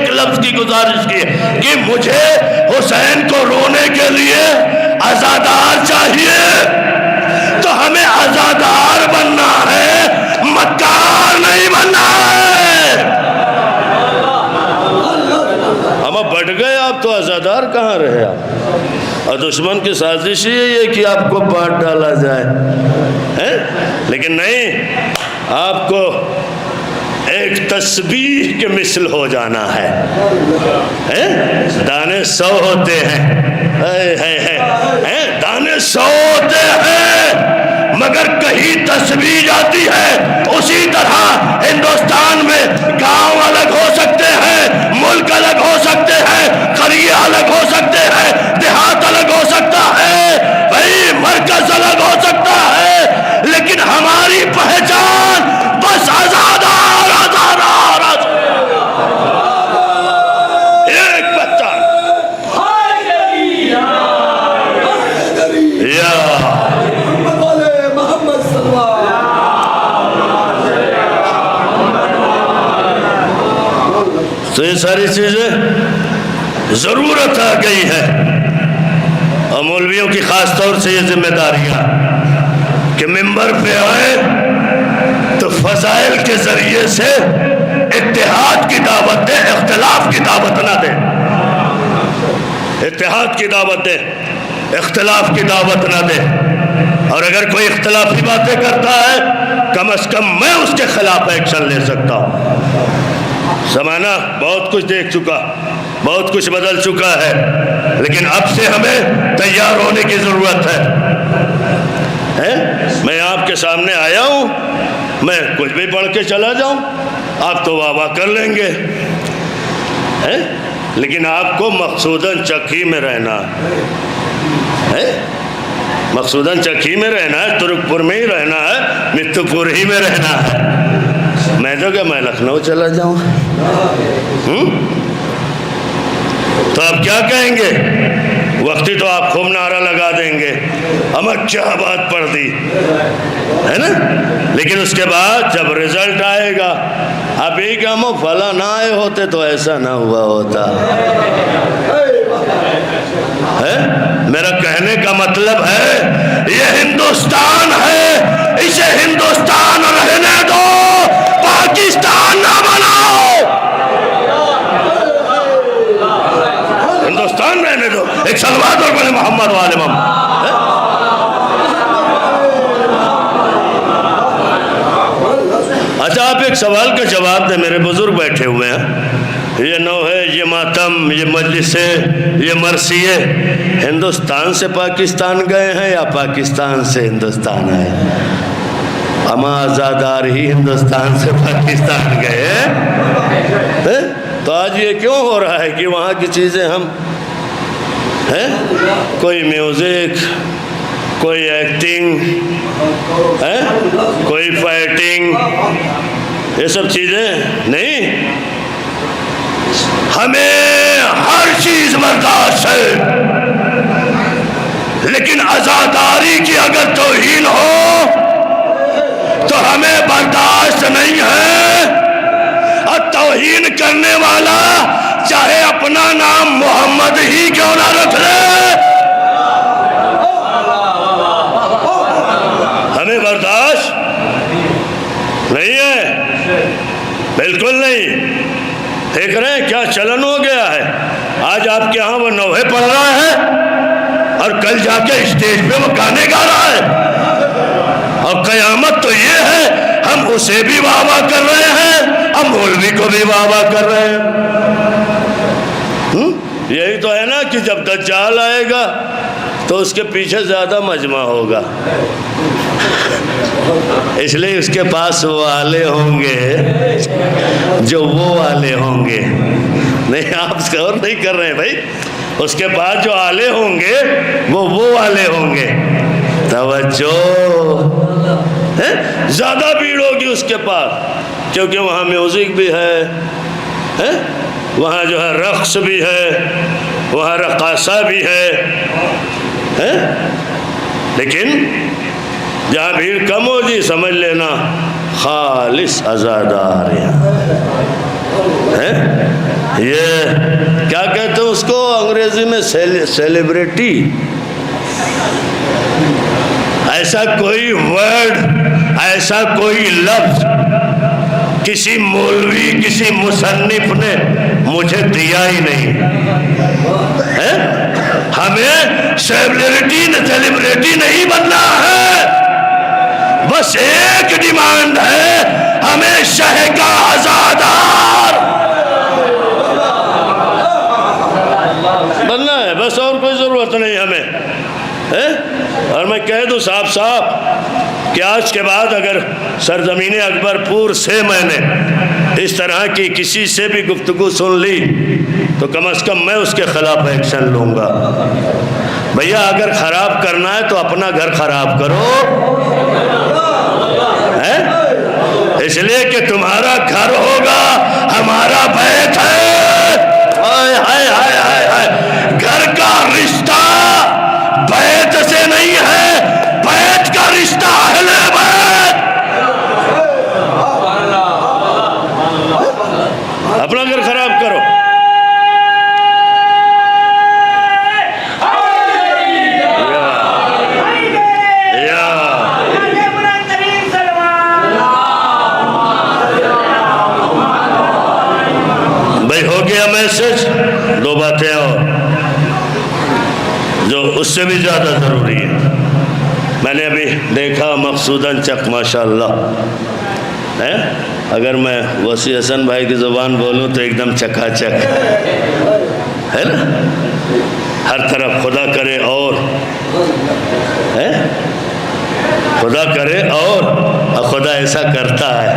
لفظ کی گزارش کی کہ مجھے حسین کو رونے کے لیے آزادار چاہیے، تو ہمیں آزادار بننا ہے، مکار نہیں بننا ہے۔ ہم اب بٹ گئے، آپ تو آزادار کہاں رہے آپ؟ اور دشمن کی سازش یہ ہے کہ آپ کو بانٹ ڈالا جائے، لیکن نہیں، آپ کو ایک تسبیح کے مثل ہو جانا ہے۔ دانے 100 ہوتے ہیں، دانے 100 ہوتے ہیں، مگر کہیں تسبیح جاتی ہے۔ اسی طرح ہندوستان میں گاؤں الگ ہو سکتے ہیں، ملک الگ ہو سکتے ہیں، قریے الگ ہو سکتے ہیں، دیہات الگ ہو سکتا ہے، بھائی مرکز الگ ہو سکتا ہے، لیکن ہماری پہچان بس آزادار، ایک پہچان۔ تو یہ ساری چیزیں ضرورت آ گئی ہے، اور مولویوں کی خاص طور سے یہ ذمہ داریاں کہ ممبر پہ آئے تو فضائل کے ذریعے سے اتحاد کی دعوت دے، اختلاف کی دعوت نہ دے۔ اتحاد کی دعوت دے، اختلاف کی دعوت نہ دے، اور اگر کوئی اختلافی باتیں کرتا ہے کم از کم میں اس کے خلاف ایکشن لے سکتا ہوں۔ زمانہ بہت کچھ دیکھ چکا، بہت کچھ بدل چکا ہے، لیکن اب سے ہمیں تیار ہونے کی ضرورت ہے۔ میں آپ کے سامنے آیا ہوں، میں کچھ بھی پڑھ کے چلا جاؤں، آپ تو واہ واہ کر لیں گے، لیکن آپ کو مقصوداً چکی میں رہنا ہے، مقصوداً چکی میں رہنا ہے، ترک پور میں ہی رہنا ہے، متو پور ہی میں رہنا ہے۔ میں تو کہ میں لکھنؤ چلا جاؤں، تو آپ کیا کہیں گے؟ وقتی تو آپ خوب نعرہ لگا دیں گے، ہمیں کیا بات پڑھ دی ہے نا، لیکن اس کے بعد جب رزلٹ آئے گا آپ یہی کہ ہم فلاں نہ آئے ہوتے تو ایسا نہ ہوا ہوتا ہے۔ میرا کہنے کا مطلب ہے یہ ہندوستان ہے، اسے ہندوستان رہنے دو، پاکستان نہ بناؤ، ہندوستان رہنے دو۔ ایک صلوات اور بڑے محمد والے محمد۔ اچھا آپ ایک سوال کا جواب دیں، میرے بزرگ بیٹھے ہوئے ہیں، یہ نوحے، یہ ماتم، یہ مجلسیں، یہ مرثیے ہندوستان سے پاکستان گئے ہیں یا پاکستان سے ہندوستان آئے؟ ہم آزادار ہی ہندوستان سے پاکستان گئے ہیں، تو آج یہ کیوں ہو رہا ہے کہ وہاں کی چیزیں ہم کوئی میوزک، کوئی ایکٹنگ ہے، کوئی فائٹنگ، یہ سب چیزیں نہیں. ہمیں ہر چیز برداشت ہے، لیکن عزاداری کی اگر توہین ہو تو ہمیں برداشت نہیں ہے. اور توہین کرنے والا چاہے اپنا نام محمد ہی کیوں نہ رکھ لے، ہمیں برداشت نہیں ہے، بالکل نہیں. دیکھ رہے ہیں کیا چلن ہو گیا ہے. آج آپ کے ہاں وہ نوحے پڑھ رہا ہے اور کل جا کے اسٹیج پہ وہ گانے گا رہا ہے. اور قیامت تو یہ ہے ہم اسے بھی واہ واہ کر رہے ہیں، ہم مولوی کو بھی واہ واہ کر رہے ہیں. یہی تو ہے نا کہ جب دجال آئے گا تو اس کے پیچھے زیادہ مجمع ہوگا، اس لیے اس کے پاس وہ والے ہوں گے جو وہ والے ہوں گے. نہیں آپ غور نہیں کر رہے ہیں بھائی، اس کے پاس جو آلے ہوں گے وہ والے ہوں گے. توجہ ہے، زیادہ بھیڑ ہوگی اس کے پاس، کیونکہ وہاں میوزک بھی ہے، وہاں جو ہے رقص بھی ہے، وہاں رقاصہ بھی ہے. لیکن جہاں بھیڑ کم ہو جی سمجھ لینا خالص عزادار ہیں. یہ کیا کہتے ہیں اس کو انگریزی میں سیلیبریٹی. ایسا کوئی ورڈ، ایسا کوئی لفظ کسی مولوی کسی مصنف نے مجھے دیا ہی نہیں. ہمیں سیلیبریٹی نہیں بننا ہے، بس ایک ڈیمانڈ ہے، ہمیں شہ کا عزادار بننا ہے، بس اور کوئی ضرورت نہیں ہمیں. اور میں کہہ دوں صاف صاف کہ آج کے بعد اگر سرزمین اکبر پور سے میں نے اس طرح کی کسی سے بھی گفتگو سن لی تو کم از کم میں اس کے خلاف ایکشن لوں گا. بھیا اگر خراب کرنا ہے تو اپنا گھر خراب کرو، اس لیے کہ تمہارا گھر ہوگا ہمارا بیت ہے. ہائے ہائے ہائے ہائے ہائے، گھر کا رشتہ بیت سے نہیں ہے، بیت کا رشتہ اہل بیت. اپنا گھر خراب کرو. بھائی ہو گیا میسج. دو باتیں اور جو اس سے بھی زیادہ ضروری ہے. میں نے ابھی دیکھا مقصوداً چک ماشاءاللہ ہے، اگر میں وسیع حسن بھائی کی زبان بولوں تو ایک دم چکا چک ہے نا. ہر طرف خدا کرے اور ہے، خدا کرے اور خدا ایسا کرتا ہے.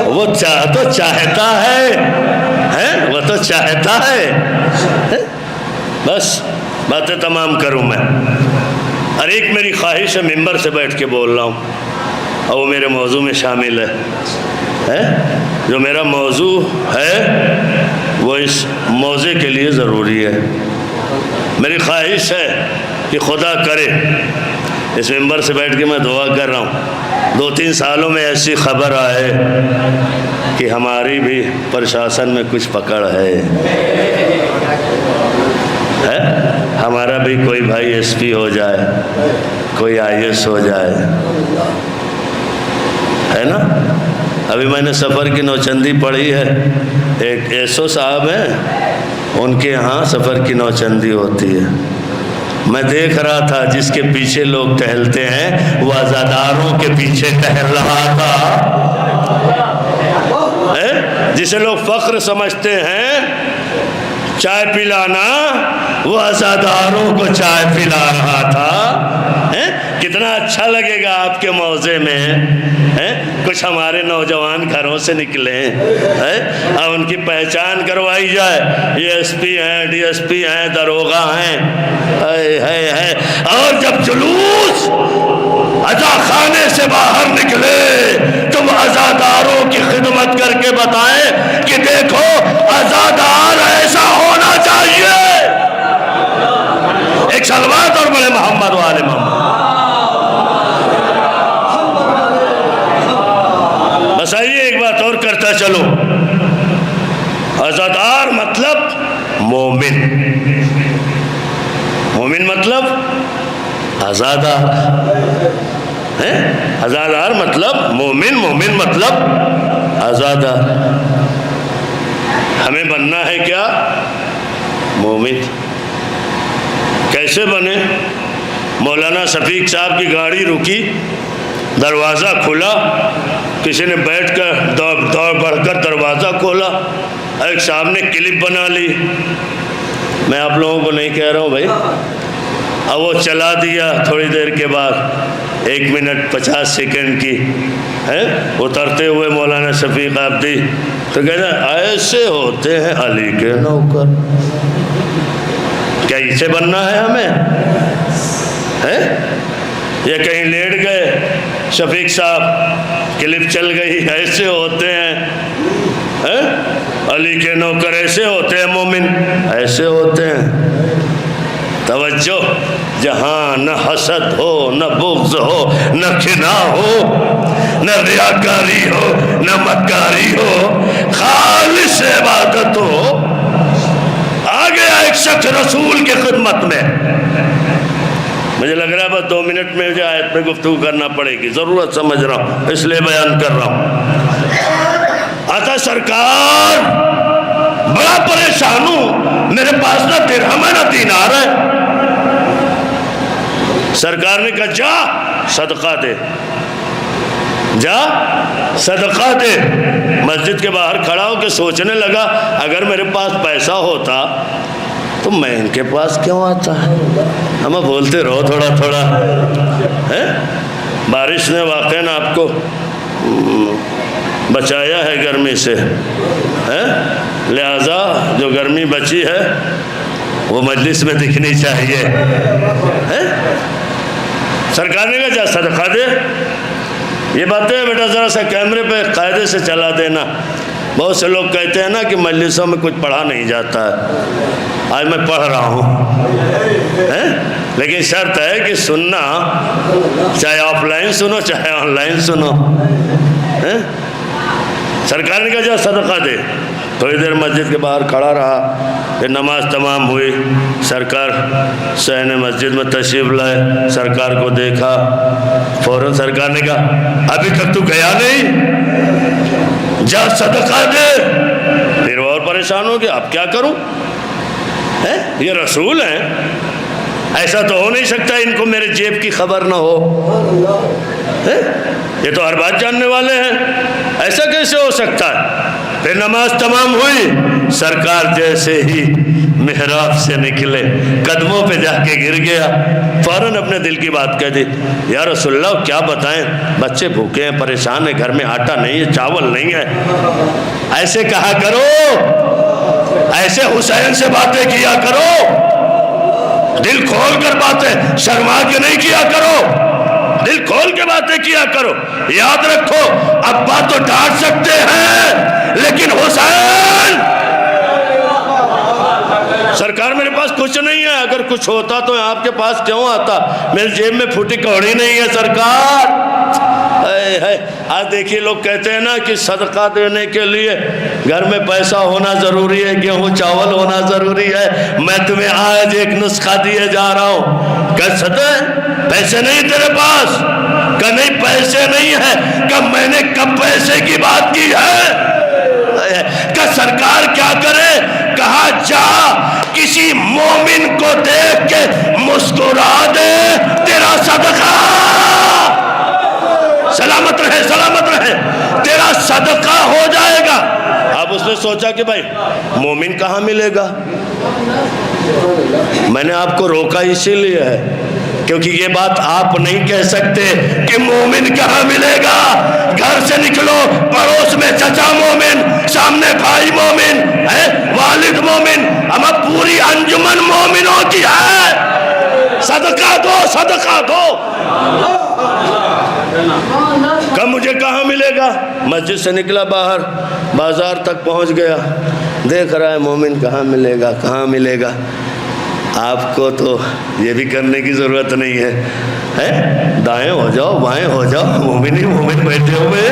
وہ تو چاہتا ہے، وہ تو چاہتا ہے. بس باتیں تمام کروں میں. اور ایک میری خواہش ہے، ممبر سے بیٹھ کے بول رہا ہوں اور وہ میرے موضوع میں شامل ہے. جو میرا موضوع ہے وہ اس موضوع کے لیے ضروری ہے. میری خواہش ہے کہ خدا کرے اس ممبر سے بیٹھ کے میں دعا کر رہا ہوں 2-3 سالوں میں ایسی خبر آئے کہ ہماری بھی پرشاسن میں کچھ پکڑ ہے، ہمارا بھی کوئی بھائی ایس پی ہو جائے، کوئی آئی ایس ہو جائے، ہے نا. ابھی میں نے سفر کی نوچندی پڑھی ہے، ایک ایسو صاحب ہیں، ان کے ہاں سفر کی نوچندی ہوتی ہے. میں دیکھ رہا تھا جس کے پیچھے لوگ ٹہلتے ہیں وہ عزاداروں کے پیچھے ٹہل رہا تھا. جسے لوگ فخر سمجھتے ہیں چائے پلانا، وہ عزاداروں کو چائے پلا رہا تھا۔ کتنا اچھا لگے گا آپ کے موضع میں کچھ ہمارے نوجوان گھروں سے نکلیں اور ان کی پہچان کروائی جائے، یہ ایس پی ہیں، ڈی ایس پی ہیں، داروغہ ہیں، اور جب جلوس عزا خانے سے باہر نکلے تو وہ عزاداروں کی خدمت کر کے بتائیں کہ دیکھو عزادار ایسا ہونا چاہیے۔ ایک صلوات اور بڑے محمد والے محمد۔ بس آئیے ایک بات اور کرتا چلو، عزادار مطلب مومن، مومن مطلب عزادار، عزادار مطلب مومن، مومن مطلب عزادار۔ ہمیں بننا ہے کیا؟ مومن۔ کیسے بنے؟ مولانا شفیق صاحب کی گاڑی رکی، دروازہ کھلا، کسی نے بیٹھ کر دوڑ بڑھ کر دروازہ کھولا، ایک صاحب نے کلپ بنا لی، میں آپ لوگوں کو نہیں کہہ رہا ہوں بھائی، اب وہ چلا دیا، تھوڑی دیر کے بعد 1 منٹ 50 سیکنڈ کی اترتے ہوئے مولانا شفیق عابدی تو کہتے ہیں ایسے ہوتے ہیں علی کے نوکر۔ کیا اسے بننا ہے ہمیں؟ یہ کہیں لیٹ گئے شفیق صاحب، کلپ چل گئی، ایسے ہوتے ہیں علی کے نوکر، ایسے ہوتے ہیں مومن، ایسے ہوتے ہیں۔ توجہ، جہاں نہ حسد ہو، نہ بغض ہو، نہ کھنا ہو، نہ ریاکاری ہو، نہ مکاری ہو، خالص عبادت ہو، آ گیا ایک شخص رسول کی خدمت میں۔ مجھے لگ رہا ہے بس 2 منٹ میں مجھے آیت پہ گفتگو کرنا پڑے گی، ضرورت سمجھ رہا ہوں اس لیے بیان کر رہا ہوں۔ آتا سرکار بڑا پریشان ہوں، میرے پاس نہ درہم ہے نہ دینار ہے۔ سرکار نے کہا جا صدقہ دے، جا صدقہ دے۔ مسجد کے باہر کھڑا ہو کے سوچنے لگا اگر میرے پاس پیسہ ہوتا تو میں ان کے پاس کیوں آتا ہے؟ ہمیں بولتے رہو تھوڑا تھوڑا۔ بارش نے واقعاً آپ کو بچایا ہے گرمی سے، لہذا جو گرمی بچی ہے وہ مجلس میں دکھنی چاہیے۔ سرکار نے کہا جا صدقہ دے۔ یہ باتیں بیٹا ذرا سا کیمرے پہ قاعدے سے چلا دینا۔ بہت سے لوگ کہتے ہیں نا کہ مجلسوں میں کچھ پڑھا نہیں جاتا ہے، آج میں پڑھ رہا ہوں، لیکن شرط ہے کہ سننا چاہے آف لائن سنو چاہے آن لائن سنو۔ سرکار نے کہا جا صدقہ دے۔ تھوڑی دیر مسجد کے باہر کھڑا رہا، پھر نماز تمام ہوئی، سرکار صحن مسجد میں تشریف لائے، سرکار کو دیکھا، فوراً سرکار نے کہا ابھی تک تو گیا نہیں، جا صدقہ دے۔ پھر وہ اور پریشان ہو گیا اب کیا کروں، یہ رسول ہیں، ایسا تو ہو نہیں سکتا ان کو میرے جیب کی خبر نہ ہو، یہ تو ہر بات جاننے والے ہیں، ایسا کیسے ہو سکتا ہے۔ پھر نماز تمام ہوئی، سرکار جیسے ہی محراب سے نکلے قدموں پہ جا کے گر گیا، فوراً اپنے دل کی بات کہہ دی، یا رسول اللہ کیا بتائیں، بچے بھوکے ہیں، پریشان ہیں، گھر میں آٹا نہیں ہے، چاول نہیں ہے۔ ایسے کہا کرو، ایسے حسین سے باتیں کیا کرو، دل کھول کر باتیں، شرما کے نہیں کیا کرو، دل کھول کے باتیں کیا کرو۔ یاد رکھو ابا تو ڈانٹ سکتے ہیں لیکن حسین، سرکار میرے پاس کچھ نہیں ہے، اگر کچھ ہوتا تو آپ کے پاس کیوں آتا، میری جیب میں پھوٹی کوڑی نہیں ہے سرکار۔ آج دیکھیے لوگ کہتے ہیں نا کہ صدقہ دینے کے لیے گھر میں پیسہ ہونا ضروری ہے، گیہوں چاول ہونا ضروری ہے۔ میں تمہیں آج ایک نسخہ دیے جا رہا ہوں، کہ صدقہ پیسے نہیں تیرے پاس، کہ نہیں پیسے نہیں ہے، کہ میں نے کب پیسے کی بات کی ہے، کہ سرکار کیا کرے، کہا جا کسی مومن کو دیکھ کے مسکرا دے، تیرا صدقہ سلامت رہے، سلامت رہے، تیرا صدقہ ہو جائے گا۔ اب اس نے سوچا کہ بھائی مومن کہاں ملے گا. میں نے آپ کو روکا اسی لیے ہے کیونکہ یہ بات آپ نہیں کہہ سکتے کہ مومن کہاں ملے گا. گھر سے نکلو، پڑوس میں چچا مومن، سامنے بھائی مومن ہے، والد مومن، ہم پوری انجمن مومنوں کی ہے. صدقہ دو، صدقہ دو. کہ مجھے کہاں ملے گا؟ مسجد سے نکلا باہر، بازار تک پہنچ گیا، دیکھ رہا ہے مومن کہاں ملے گا، کہاں ملے گا. آپ کو تو یہ بھی کرنے کی ضرورت نہیں ہے، دائیں ہو جاؤ بائیں ہو جاؤ، مومن ہی مومن بیٹھے ہوئے.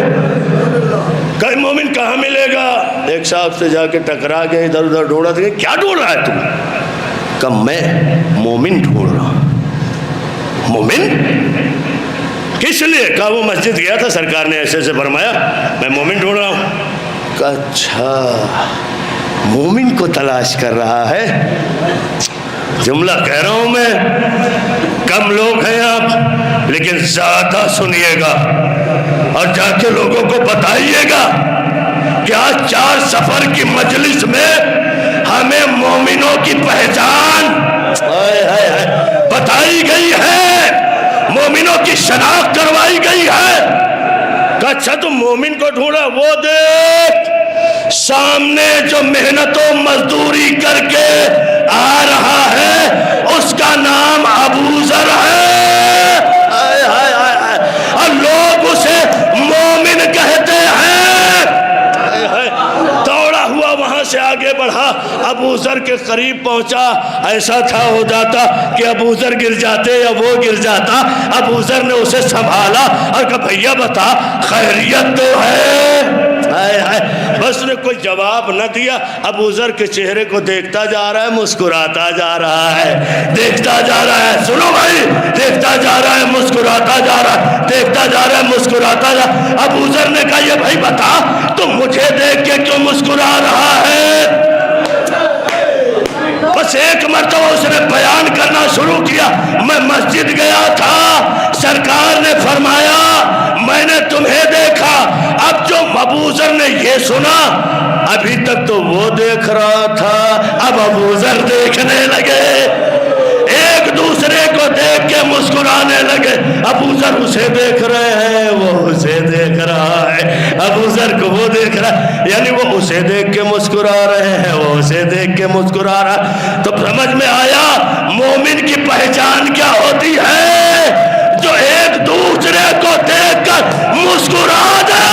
کہ مومن کہاں ملے گا؟ ایک صاحب سے جا کے ٹکرا گئے، ادھر ادھر ڈھونڈا. کیا ڈھونڈ رہا ہے تم؟ کہ میں مومن ڈھونڈ رہا ہوں. مومن کس لیے؟ کہا وہ مسجد گیا تھا، سرکار نے ایسے فرمایا، میں مومن ڈھونڈ رہا ہوں. کہا اچھا مومن کو تلاش کر رہا ہے. جملہ کہہ رہا ہوں میں، کم لوگ ہیں آپ لیکن زیادہ سنیے گا اور جا کے لوگوں کو بتائیے گا کہ آج 4 سفر کی مجلس میں ہمیں مومنوں کی پہچان بتائی گئی ہے، مومنوں کی شناخت کروائی گئی ہے. کہ اچھا تم مومن کو ڈھونڈا، وہ دیکھ سامنے جو محنت و مزدوری کر کے آ رہا ہے اس کا نام ابو ذر ہے، اور لوگ اسے مومن کہتے ہیں. دوڑا ہوا وہاں سے آگے بڑھا، ابو ذر کے قریب پہنچا. ایسا تھا ہو جاتا کہ ابو ذر گر جاتے یا وہ گر جاتا. ابو ذر نے اسے سنبھالا اور کہا بھیا بتا خیریت تو ہے؟ بس نے کوئی جواب نہ دیا. ابو ذر کے چہرے کو دیکھتا جا رہا ہے، مسکراتا جا رہا ہے، دیکھتا جا رہا ہے. سنو بھائی، دیکھتا جا رہا ہے، مسکراتا جا رہا ہے، دیکھتا جا رہا ہے، مسکراتا جا. ابو ذر نے کہا یہ بھائی بتا تم مجھے دیکھ کے کیوں مسکرا رہا ہے؟ بس ایک مرتبہ اس نے بیان کرنا شروع کیا، میں مسجد گیا تھا، سرکار نے فرمایا میں نے تمہیں دیکھا. اب جو ابو ذر نے یہ سنا، ابھی تک تو وہ دیکھ رہا تھا، اب ابو ذر دیکھنے لگے، ایک دوسرے کو دیکھ کے مسکرانے لگے. ابو ذر اسے دیکھ رہے ہیں، وہ اسے دیکھ رہا ہے، ابو ذر کو وہ دیکھ رہا ہے، یعنی وہ اسے دیکھ کے مسکرا رہے ہیں، وہ اسے دیکھ کے مسکرا رہا ہے. تو سمجھ میں آیا مومن کی پہچان کیا ہوتی ہے؟ جو ایک دوسرے کو دیکھ کر مسکرا دے.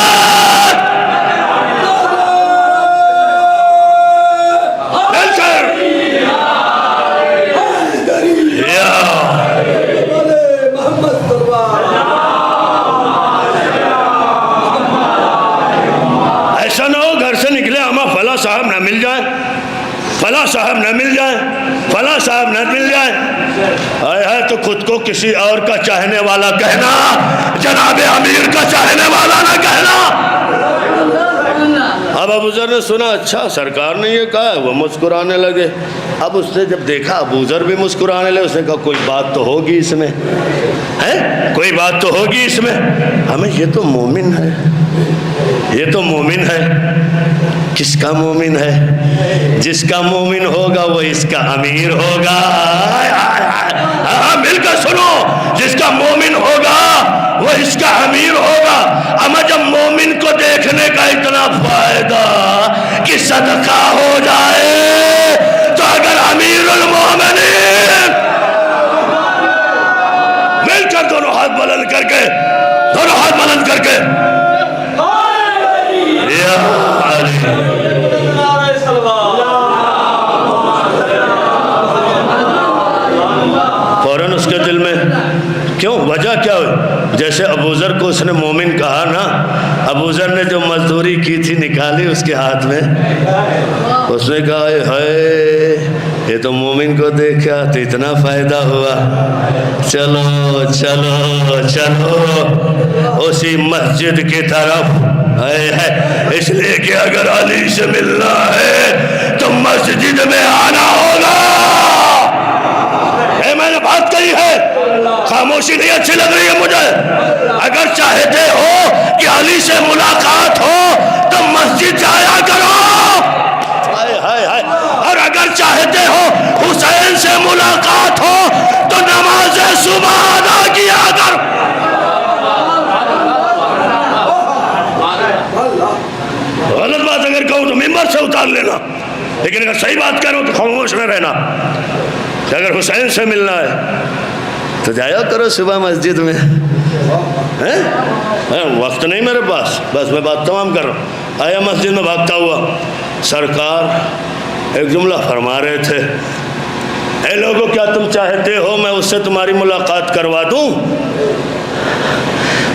ایسا نہ ہو گھر سے نکلے ہمیں فلاں صاحب نہ مل جائے، فلاں صاحب نہ مل جائے، فلاں صاحب نہ مل جائے. ہے تو خود کو کسی اور کا چاہنے والا کہنا، جناب امیر کا چاہنے والا نہ کہنا. اب ابو ذر نے سنا اچھا سرکار نے یہ کہا ہے، وہ مسکرانے لگے. اب اس نے جب دیکھا ابو ذر بھی مسکرانے لگے، اس نے کہا کوئی بات تو ہوگی اس میں، ہے کوئی بات تو ہوگی اس میں. ہمیں یہ تو مومن ہے، یہ تو مومن ہے. کس کا مومن ہے؟ جس کا مومن ہوگا وہ اس کا امیر ہوگا. مل کر سنو، جس کا مومن ہوگا وہ اس کا امیر ہوگا. اما جب مومن کو دیکھنے کا اتنا فائدہ کہ صدقہ ہو جائے تو اگر امیر المومنین مل کر دونوں ہاتھ بلند کر کے، دونوں ہاتھ بلند کر کے یا علی فوراً اس کے دل میں کیوں وجہ کیا ہوئی؟ جیسے ابو ذر کو اس نے مومن کہا نا، ابو ذر نے جو مزدوری کی تھی نکالی اس کے ہاتھ میں، اس نے کہا ہائے یہ تو مومن کو دیکھا تو اتنا فائدہ ہوا، چلو چلو چلو اسی مسجد کی طرف. اس لیے کہ اگر علی سے ملنا ہے تو مسجد میں آنا ہوگا. میں نے بات کہی ہے، خاموشی نہیں اچھی لگ رہی ہے مجھے. اگر چاہتے ہو کہ علی سے ملاقات ہو تو مسجد جایا کرو. چاہتے ہو حسین سے ملاقات ہو تو نماز صبح ادا کیا کر. غلط بات اگر کہوں تو ممبر سے اتار لینا، لیکن اگر صحیح بات کروں تو خاموش نہ رہنا. کہ اگر حسین سے ملنا ہے تو جایا کرو صبح مسجد میں. وقت نہیں میرے پاس، بس میں بات تمام کر رہا ہوں. آیا مسجد میں بھاگتا ہوا، سرکار ایک جملہ فرما رہے تھے، اے لوگوں کیا تم چاہتے ہو میں اس سے تمہاری ملاقات کروا دوں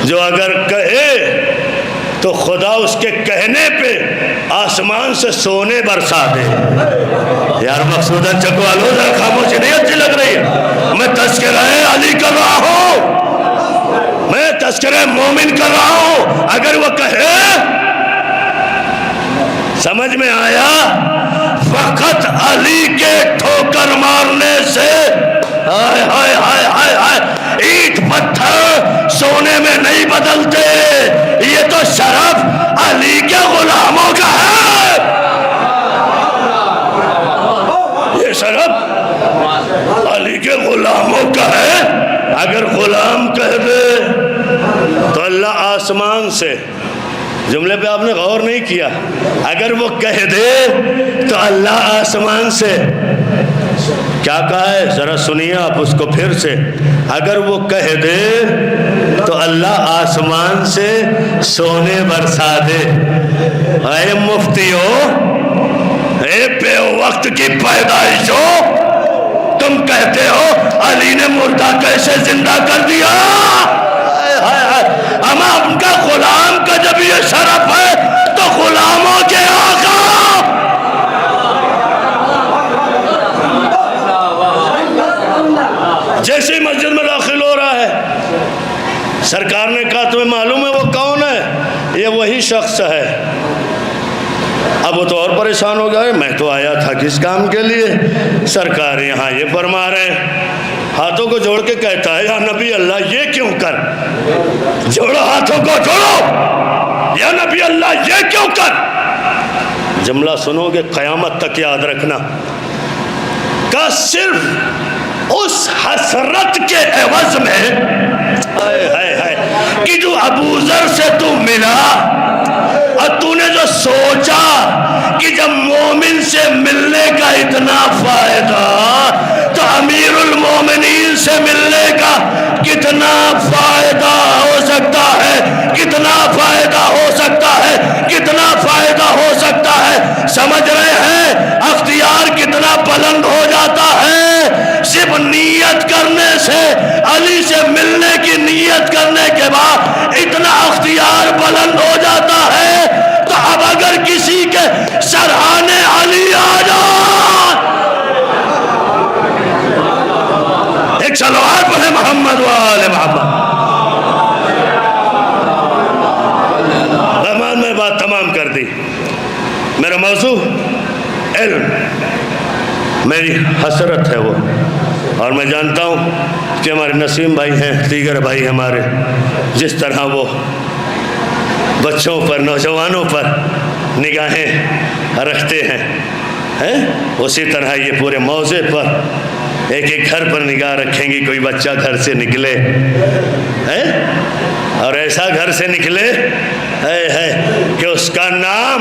جو اگر کہے تو خدا اس کے کہنے پہ آسمان سے سونے برسا دے. یار مقصودہ چکوالو ذرا خاموشی نہیں اچھی لگ رہی ہے. میں تذکرہ علی کر رہا ہوں، میں تذکرہ مومن کر رہا ہوں. اگر وہ کہے سمجھ میں آیا فقط علی کے ٹھوکر مارنے سے ہائے ہائے ہائے ہائے ہائے اینٹ پتھر سونے میں نہیں بدلتے. یہ تو شرف علی کے غلاموں کا ہے، یہ شرف علی کے غلاموں کا ہے. اگر غلام کہہ دے تو اللہ آسمان سے، جملے پہ آپ نے غور نہیں کیا، اگر وہ کہہ دے تو اللہ آسمان سے کیا کہا ہے ذرا سنیے آپ اس کو پھر سے. اگر وہ کہہ دے تو اللہ آسمان سے سونے برسا دے. اے مفتیو، اے بے وقت کی پیدائشو، تم کہتے ہو علی نے مردہ کیسے زندہ کر دیا. اما ان کا غلام کا جب یہ شرف ہے تو غلاموں کے آقا جیسے مسجد میں داخل ہو رہا ہے سرکار نے کہا تمہیں معلوم ہے وہ کون ہے؟ یہ وہی شخص ہے. اب وہ تو اور پریشان ہو گیا، میں تو آیا تھا کس کام کے لیے. سرکار یہاں یہ فرما رہے ہیں، ہاتھوں کو جوڑ کے کہتا ہے یا نبی اللہ یہ کیوں کر. جوڑو ہاتھوں کو جوڑو، یا نبی اللہ یہ کیوں کر. جملہ سنو گے قیامت تک یاد رکھنا کہ صرف اس حسرت کے عوض میں کہ جو ابو ذر سے تو ملا اور تو نے جو سوچا کہ جب مومن سے ملنے کا اتنا فائدہ تو امیر المومنین سے ملنے کا کتنا فائدہ ہو سکتا ہے، کتنا فائدہ ہو سکتا ہے، کتنا فائدہ ہو سکتا ہے. سمجھ رہے ہیں اختیار کتنا بلند ہو جاتا ہے صرف نیت کرنے سے. علی سے ملنے کی نیت کرنے کے بعد اتنا اختیار بلند ہو جاتا ہے. تو اب اگر کسی کے سرحانے علی آ جائے، ایک صلوات پڑھے محمد وآل محمد. رحمان میں بات تمام کر دی. میرا موضوع علم، میری حسرت ہے وہ، اور میں جانتا ہوں کہ ہمارے نسیم بھائی ہیں، دیگر بھائی ہمارے، جس طرح وہ بچوں پر، نوجوانوں پر نگاہیں رکھتے ہیں، اسی طرح یہ پورے موضوع پر ایک ایک گھر پر نگاہ رکھیں گی. کوئی بچہ گھر سے نکلے اور ایسا گھر سے نکلے کہ اس کا نام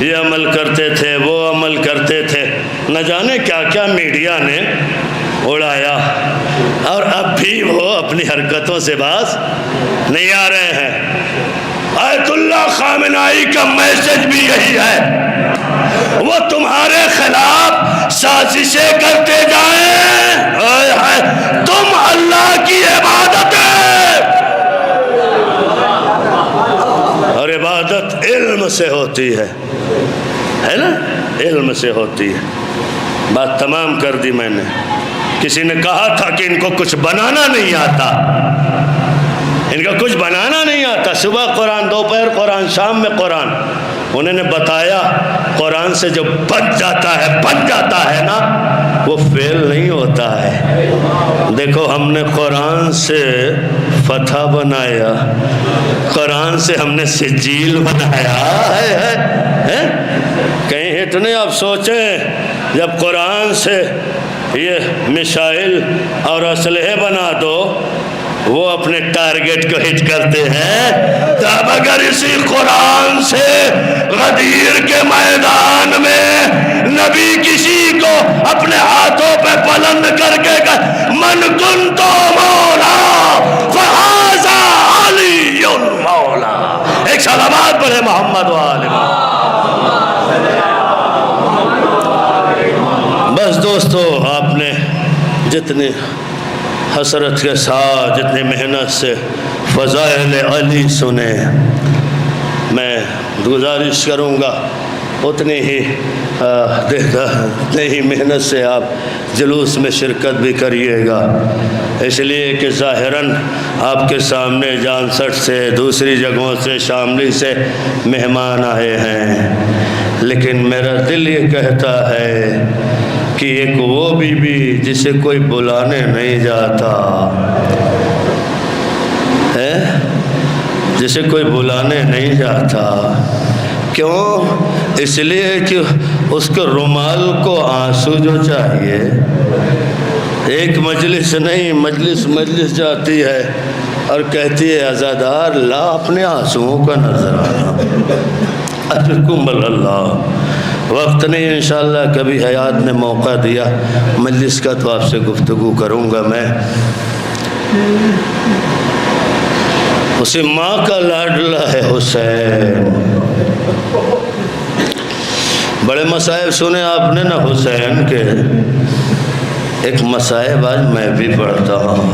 یہ عمل کرتے تھے، وہ عمل کرتے تھے، نہ جانے کیا کیا میڈیا نے اڑایا، اور اب بھی وہ اپنی حرکتوں سے باز نہیں آ رہے ہیں۔ آیت اللہ خامنائی کا میسج بھی یہی ہے، وہ تمہارے خلاف سازشیں کرتے جائیں، تم اللہ کی عبادت اور عبادت علم سے ہوتی ہے نا، علم سے ہوتی ہے۔ بات تمام کر دی میں نے۔ کسی نے کہا تھا کہ ان کو کچھ بنانا نہیں آتا، ان کا کچھ بنانا نہیں آتا، صبح قرآن، دوپہر قرآن، شام میں قرآن۔ انہوں نے بتایا قرآن سے جو بن جاتا ہے نا، وہ فیل نہیں ہوتا ہے۔ دیکھو ہم نے قرآن سے فتح بنایا، قرآن سے ہم نے سجیل بنایا ہے۔ کہیں ہٹ نہیں، آپ سوچیں جب قرآن سے یہ میسائل اور اسلحے بنا دو، وہ اپنے ٹارگٹ کو ہٹ کرتے ہیں، تب اگر اسی قرآن سے غدیر کے میدان میں نبی کسی کو اپنے ہاتھوں پہ بلند کر کے من کنتو مولا فہذا علی مولا، ایک سلامات پڑھے محمد وآلہ محمد۔ بس دوستو، آپ نے جتنی حسرت کے ساتھ، جتنی محنت سے فضائل علی سنے، میں گزارش کروں گا اتنی ہی محنت سے آپ جلوس میں شرکت بھی کریے گا، اس لیے کہ ظاہراً آپ کے سامنے جانسٹ سے، دوسری جگہوں سے، شاملی سے مہمان آئے ہیں، لیکن میرا دل یہ کہتا ہے کہ ایک وہ بی بی جسے کوئی بلانے نہیں جاتا ہے، جسے کوئی بلانے نہیں جاتا، کیوں؟ اس لیے کہ اس کو رومال کو آنسو جو چاہیے، ایک مجلس نہیں، مجلس جاتی ہے اور کہتی ہے عزادار لا اپنے آنسوؤں کا نظرانہ، اجرکم اللہ۔ وقت نہیں، انشاءاللہ کبھی حیات نے موقع دیا مجلس کا تو آپ سے گفتگو کروں گا میں۔ اسی ماں کا لاڈلا ہے حسین، بڑے مصائب سنے آپ نے نا حسین کے، ایک مصائب آج میں بھی پڑھتا ہوں۔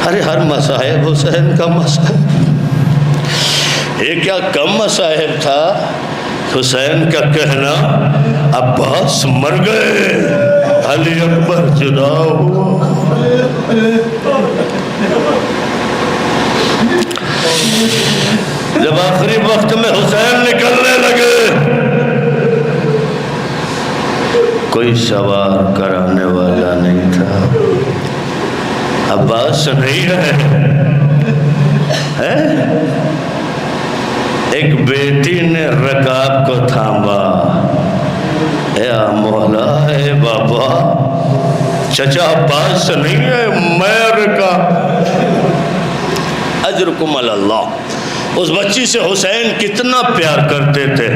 ارے ہر مصائب حسین کا مصائب، یہ کیا کم مصائب تھا حسین کا کہنا عباس مر گئے، علی اکبر جدا ہوا۔ جب آخری وقت میں حسین نکلنے لگے، کوئی سوار کرانے والا نہیں تھا، عباس نہیں ہے، ایک بیٹی نے رکاب کو تھاما، یا مولا ہے بابا، چچا عباس نہیں ہے، میں رکاب، اجرکم اللہ۔ اس بچی سے حسین کتنا پیار کرتے تھے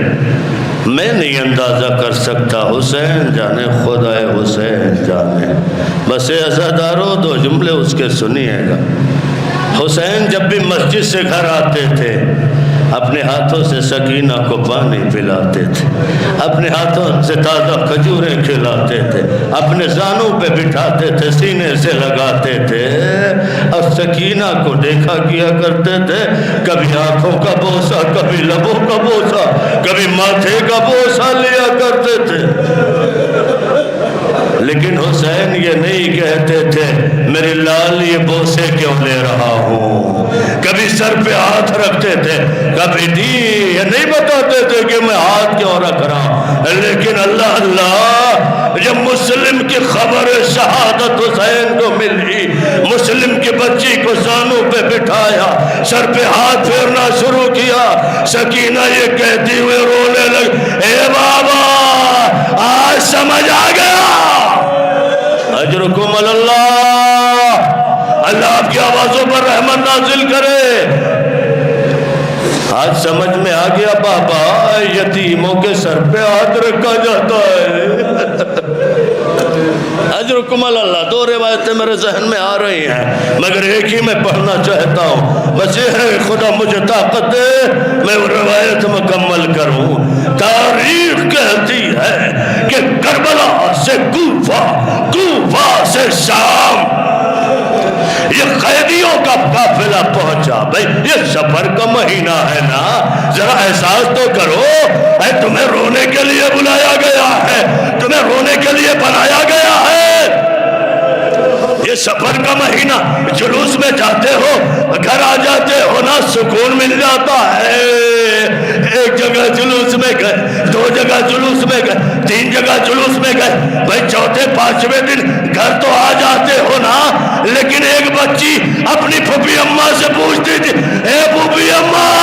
میں نہیں اندازہ کر سکتا، حسین جانے، خدا حسین جانے۔ بس عزادارو دو جملے اس کے سنیے گا۔ حسین جب بھی مسجد سے گھر آتے تھے، اپنے ہاتھوں سے سکینہ کو پانی پلاتے تھے، اپنے ہاتھوں سے تازہ کھجوریں کھلاتے تھے، اپنے زانوں پہ بٹھاتے تھے، سینے سے لگاتے تھے، اور سکینہ کو دیکھا کیا کرتے تھے، کبھی آنکھوں کا بوسہ، کبھی لبوں کا بوسہ، کبھی ماتھے کا بوسہ لیا کرتے تھے۔ لیکن حسین یہ نہیں کہتے تھے میری لال یہ بوسے کیوں لے رہا ہوں، کبھی سر پہ ہاتھ رکھتے تھے، کبھی یہ نہیں بتاتے تھے کہ میں ہاتھ کیوں رکھ رہا ہوں، لیکن اللہ جب مسلم کی خبر شہادت حسین کو ملی، مسلم کی بچی کو زانوں پہ بٹھایا، سر پہ ہاتھ پھیرنا شروع کیا، سکینہ یہ کہتی ہوئے رونے لگ، اے بابا آج سمجھ آ گیا، اجرکم اللہ، اللہ آپ کی آوازوں پر رحمت نازل کرے۔ آج سمجھ میں آ گیا بابا، یتیموں کے سر پہ ہاتھ رکھا جاتا ہے۔ اجرکم اللہ، دو روایتیں میرے ذہن میں آ رہی ہیں، مگر ایک ہی میں پڑھنا چاہتا ہوں، بس یہ ہے خدا مجھے طاقت دے میں وہ روایت مکمل کروں۔ تاریخ کہتی ہے کہ کربلا سے کوفہ، کوفہ سے شام یہ قیدیوں کا قافلہ پہنچا۔ بھئی یہ سفر کا مہینہ ہے نا، ذرا احساس تو کرو، اے تمہیں رونے کے لیے بلایا گیا ہے، تمہیں رونے کے لیے بنایا گیا ہے۔ یہ سفر کا مہینہ، جلوس میں جاتے ہو، گھر آ جاتے ہو نا، سکون مل جاتا ہے۔ ایک جگہ جلوس میں گئے، دو جگہ جلوس میں گئے، تین جگہ جلوس میں گئے، بھئی چوتھے پانچویں دن گھر تو آ جاتے ہو نا۔ لیکن ایک بچی اپنی پھوپھی اماں سے پوچھتی تھی، اے پھوپھی اماں،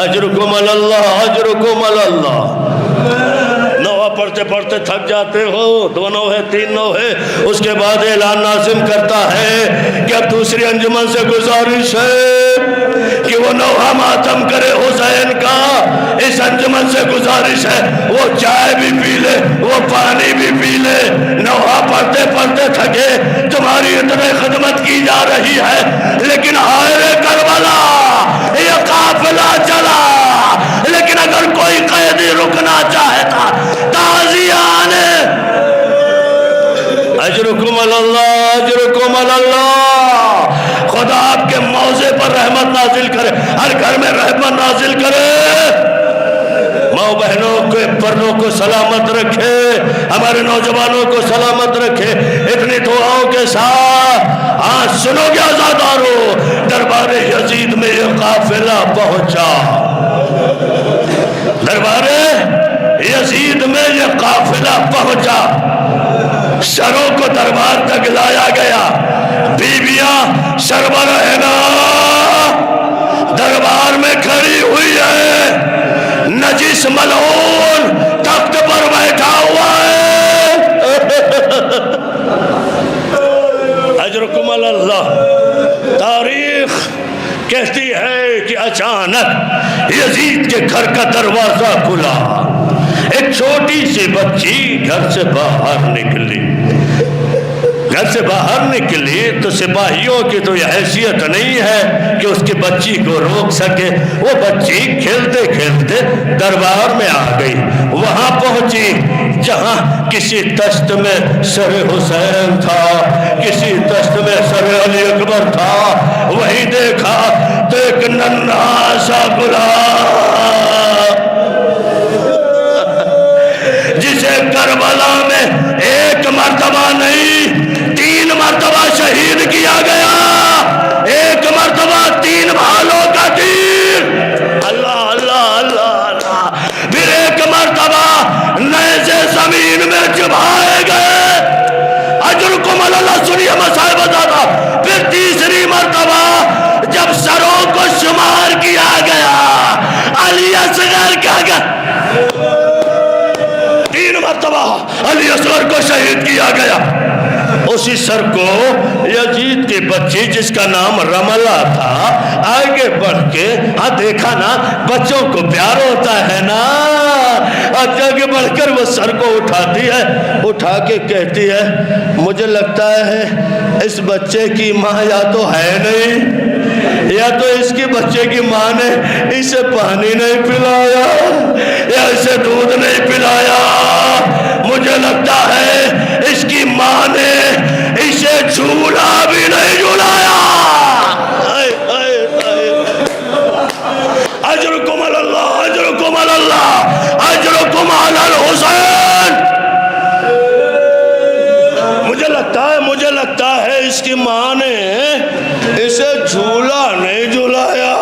اجرکم اللہ، اجرکم اللہ۔ نوحہ پڑھتے پڑھتے تھک جاتے ہو، دو نوحے تین نوحے، اس کے بعد اعلان ناظم کرتا ہے کہ اب دوسری انجمن سے گزارش ہے کہ وہ نوحہ ماتم کرے حسین کا۔ اس انجمن سے گزارش ہے وہ چائے بھی پی لے، وہ پانی بھی پی لے۔ نوحہ پڑھتے پڑھتے تھکے، تمہاری اتنے خدمت کی جا رہی ہے، لیکن ہائے کربلا یہ قافلہ چلا، لیکن اگر کوئی قیدی رکنا چاہتا تازیان، اجرکم اللہ، اجرکم اللہ، خدا آپ کے موضع پر رحمت نازل کرے، ہر گھر میں رحمت نازل کرے، ماں بہنوں کے پردوں کو سلامت رکھے، ہمارے نوجوانوں کو سلامت رکھے۔ اتنی دعاؤں کے ساتھ آج سنو گے آزادارو، دربار یزید میں یہ قافلہ پہنچا، دربار یزید میں یہ قافلہ پہنچا، سروں کو دربار تک لایا گیا، بیویاں سربراہنا دربار میں کھڑی ہوئی ہے، نجس ملعون تخت پر بیٹھا ہوا ہے۔ اجرکم اللہ، تاریخ کہتی ہے کہ اچانک یزید کے گھر کا دروازہ کھلا، ایک چھوٹی سی بچی گھر سے باہر نکلی۔ گھر سے باہر نکلی تو سپاہیوں کی تو یہ حیثیت نہیں ہے کہ اس کی بچی کو روک سکے، وہ بچی کھیلتے کھیلتے دربار میں آ گئی، وہاں پہنچی جہاں کسی تشت میں سر حسین تھا، کسی تشت میں سر علی اکبر تھا، وہی دیکھا تو ایک ننھا سا غلام جسے کربلا میں ایک مرتبہ نہیں 3 مرتبہ شہید کیا گیا، ایک مرتبہ 3 بھالوں کا تیر، اللہ اللہ اللہ اللہ، پھر ایک مرتبہ نیزے زمین میں چبھائے گئے، اجرکم اللہ، سنیے مسائل بتاتا، پھر تیسری مرتبہ جب سروں کو شمار کیا گیا، علی اصغر کا گیا، 3 مرتبہ علی اصغر کو شہید کیا گیا۔ اسی سر کو یزید کی بچی جس کا نام رملہ تھا، آگے بڑھ کے دیکھا نا، بچوں کو پیار ہوتا ہے نا، آگے بڑھ کر وہ سر کو اٹھاتی ہے، اٹھا کے کہتی ہے مجھے لگتا ہے اس بچے کی ماں یا تو ہے نہیں، یا تو اس کی بچے کی ماں نے اسے پانی نہیں پلایا یا اسے دودھ نہیں پلایا، مجھے لگتا ہے اس کی ماں نے اسے جھولا بھی نہیں جھولایا۔ اجرکم اللہ، اجرکم اللہ، اجرکم علی الحسین۔ مجھے لگتا ہے اس کی ماں نے اسے جھولا نہیں جھولایا۔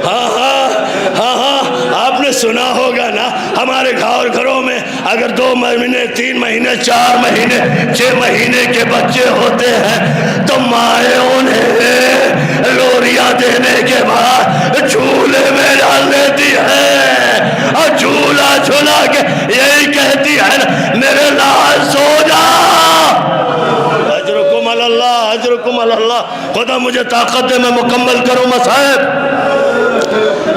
ہاں آپ نے سنا ہوگا نا، ہمارے گھروں میں اگر 2 مہینے 3 مہینے 4 مہینے 6 مہینے کے بچے ہوتے ہیں تو مائیں انہیں لوریاں دینے کے بعد جھولے میں ڈال دیتی ہے، اور جھولا جھولا کے یہی کہتی ہے نا میرے لال سو جا۔ اجرکم اللہ، اجرکم اللہ، خدا مجھے طاقت دے میں مکمل کروں مسائب۔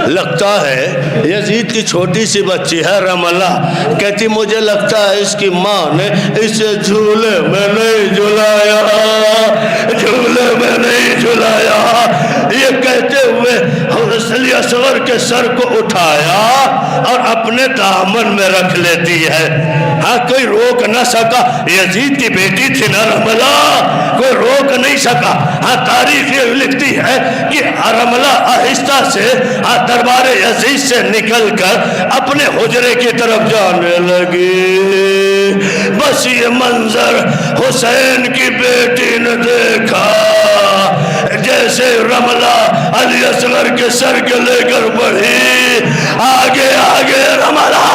لگتا ہے یزید کی چھوٹی سی بچی ہے رملہ، کہتی مجھے لگتا ہے اس کی ماں نے اسے جھولے میں نہیں جھلایا، جھولے میں نہیں جھلایا۔ یہ کہتے ہوئے حضرت علی اصغر کے سر کو اٹھایا اور اپنے دامن میں رکھ لیتی ہے۔ ہاں کوئی روک نہ سکا، یزید کی بیٹی تھی نا رملہ، کوئی روک نہیں سکا۔ ہاں تاریخ یہ لکھتی ہے کہ رملہ آہستہ سے دربار یزید سے نکل کر اپنے حجرے کی طرف جانے لگی۔ بس یہ منظر حسین کی بیٹی نے دیکھا، جیسے رملہ علی اصغر کے سر کے لے کر بڑھی، آگے آگے رملہ،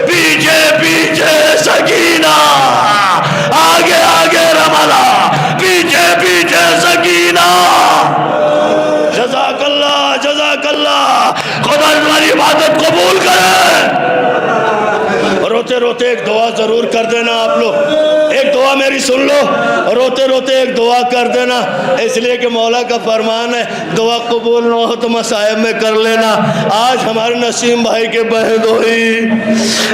پیچھے پیچھے سکینہ، آگے آگے رملہ، پیچھے پیچھے سکینہ۔ جزاک اللہ، جزاک اللہ، خدا تمہاری عبادت قبول کرے۔ روتے روتے ایک دعا ضرور کر دینا آپ لوگ، ایک دعا میری سن لو، روتے روتے ایک دعا کر دینا، اس لیے کہ مولا کا فرمان ہے دعا قبول نہ ہو تو مصائب میں کر لینا۔ آج ہمارے نسیم بھائی کے بہن ہوئی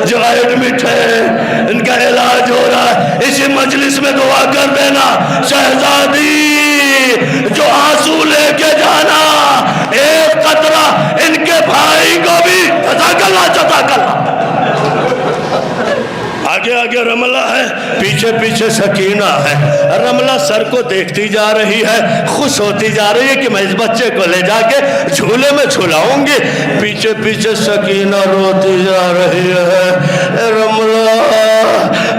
جو ایڈمٹ ہے، ان کا علاج ہو رہا ہے، اسی مجلس میں دعا کر دینا۔ شہزادی جو آنسو لے کے جانا، ایک قطرہ ان کے بھائی کو بھی، جزاک اللہ، جزاک اللہ۔ آگے آگے رملہ ہے، پیچھے پیچھے سکینہ ہے۔ رملہ سر کو دیکھتی جا رہی ہے، خوش ہوتی جا رہی ہے کہ میں اس بچے کو لے جا کے جھولے میں جھلاؤں گی۔ پیچھے پیچھے سکینہ روتی جا رہی ہے، اے رملہ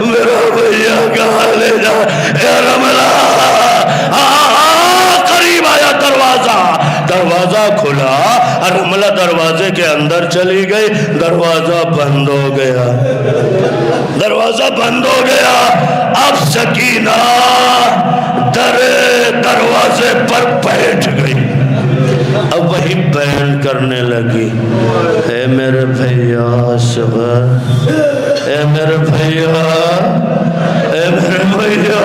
میرا بھیا کہاں لے جا، اے رملہ۔ قریب آیا دروازہ، دروازہ کھلا، رملہ دروازے کے اندر چلی گئی، دروازہ بند ہو گیا، دروازہ بند ہو گیا۔ اب سکینہ دروازے پر بیٹھ گئی، اب وہی بیان کرنے لگی، اے میرے بھیا اصغر، اے میرے بھیا، اے میرے بھیا،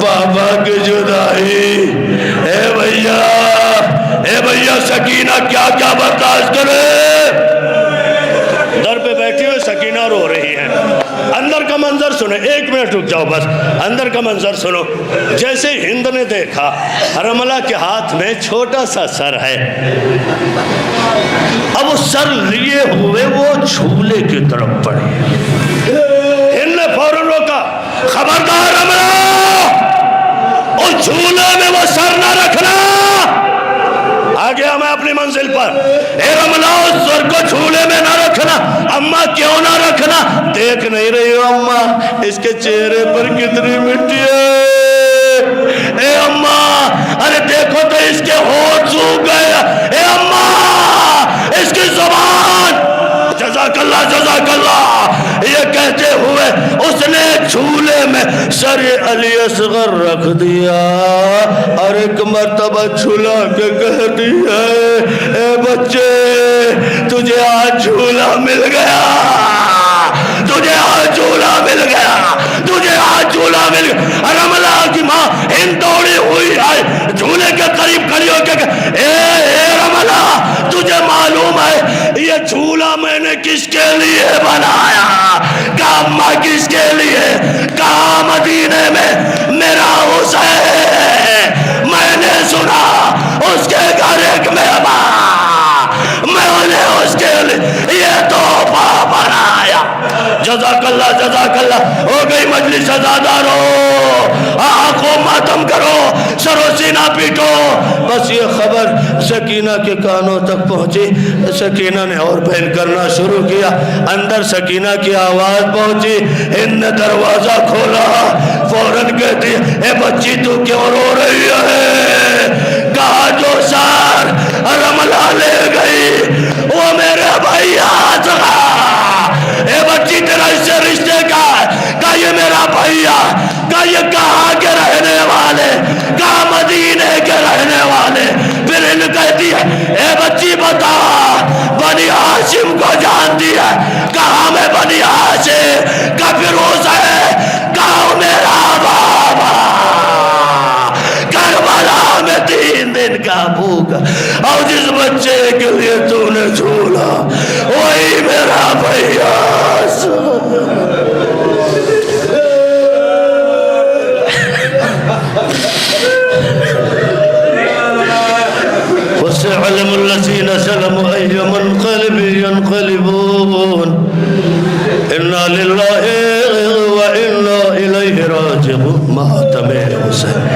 بابا کی جدائی، اے بھیا، اے بھیا، سکینہ کیا کیا برداشت کرے۔ در پہ بیٹھی ہوئی سکینہ رو رہی ہے۔ اندر کا منظر سنو، ایک منٹ رک جاؤ بس، اندر کا منظر سنو۔ جیسے ہند نے دیکھا رملہ کے ہاتھ میں چھوٹا سا سر ہے، اب وہ سر لیے ہوئے وہ جھولے کی طرف بڑھی، ہند نے فوراً روکا، خبردار رملہ، اس جھولے میں وہ سر نہ رکھنا۔ آ گیا میں اپنی منزل پر، اے رملہ اس سر کو جھولے میں نہ رکھنا۔ اماں کیوں نہ رکھنا؟ دیکھ نہیں رہی ہو اماں اس کے چہرے پر کتنی مٹی ہے، اے اماں ارے دیکھو تو اس کے ہونٹ سوکھ گئے، اے اماں اس کی زبان، جزاک اللہ، جزاک اللہ۔ یہ کہتے ہوئے اس نے جھولے میں سر علی اصغر رکھ دیا اور ایک مرتبہ جھولا کے کہتی ہے، اے بچے تجھے آج جھولا مل گیا، تجھے آج جھولا مل گیا، تجھے آج جھولا مل گیا۔ رملہ کی ماں ہند دوڑی ہوئی آئی، جھولے کے قریب کھڑی ہو کے اے رملہ تجھے معلوم ہے یہ جھولا میں نے کس کے لیے بنایا؟ کہا اماں کس کے لیے؟ کہا مدینے میں میرا حسین، میں نے سنا اس کے گھر ایک مہمان، میں نے اس کے لیے یہ تحفہ بنایا۔ جزاک اللہ، جزاک اللہ۔ ہو گئی مجلس ازادارو، آنکھوں ماتم کرو، سرو سینہ پیٹو۔ بس یہ خبر سکینہ کے کانوں تک پہنچی، سکینہ نے اور بہن کرنا شروع کیا، اندر سکینہ کی آواز پہنچی، ہند نے دروازہ کھولا، فوراً کہتی اے بچی تو کیوں رو رہی ہے؟ کہا جو سار رملہ لے گئی وہ میرے بھیا اے بچی تیرا اس سے رشتے کا ہے؟ کہا یہ میرا بھیا، کہا یہ کہاں کے رہنے والے؟ کہا مدینے کے رہنے والے۔ پھر ان کہتی ہے اے بچی بتا بنی ہاشم کو جانتی ہے؟ کہا میں بنی ہاشم کا فیروز ہے، کہا میرا بابا کربلا میں 3 دن کا ابو کا، اور جس بچے کے لیے تو نے جھولا وہی میرا بھیا۔ وسيعلم الذين سلموا أي منقلب ينقلبون إنا لله وإنا إليه راجعون۔ ماتم حسین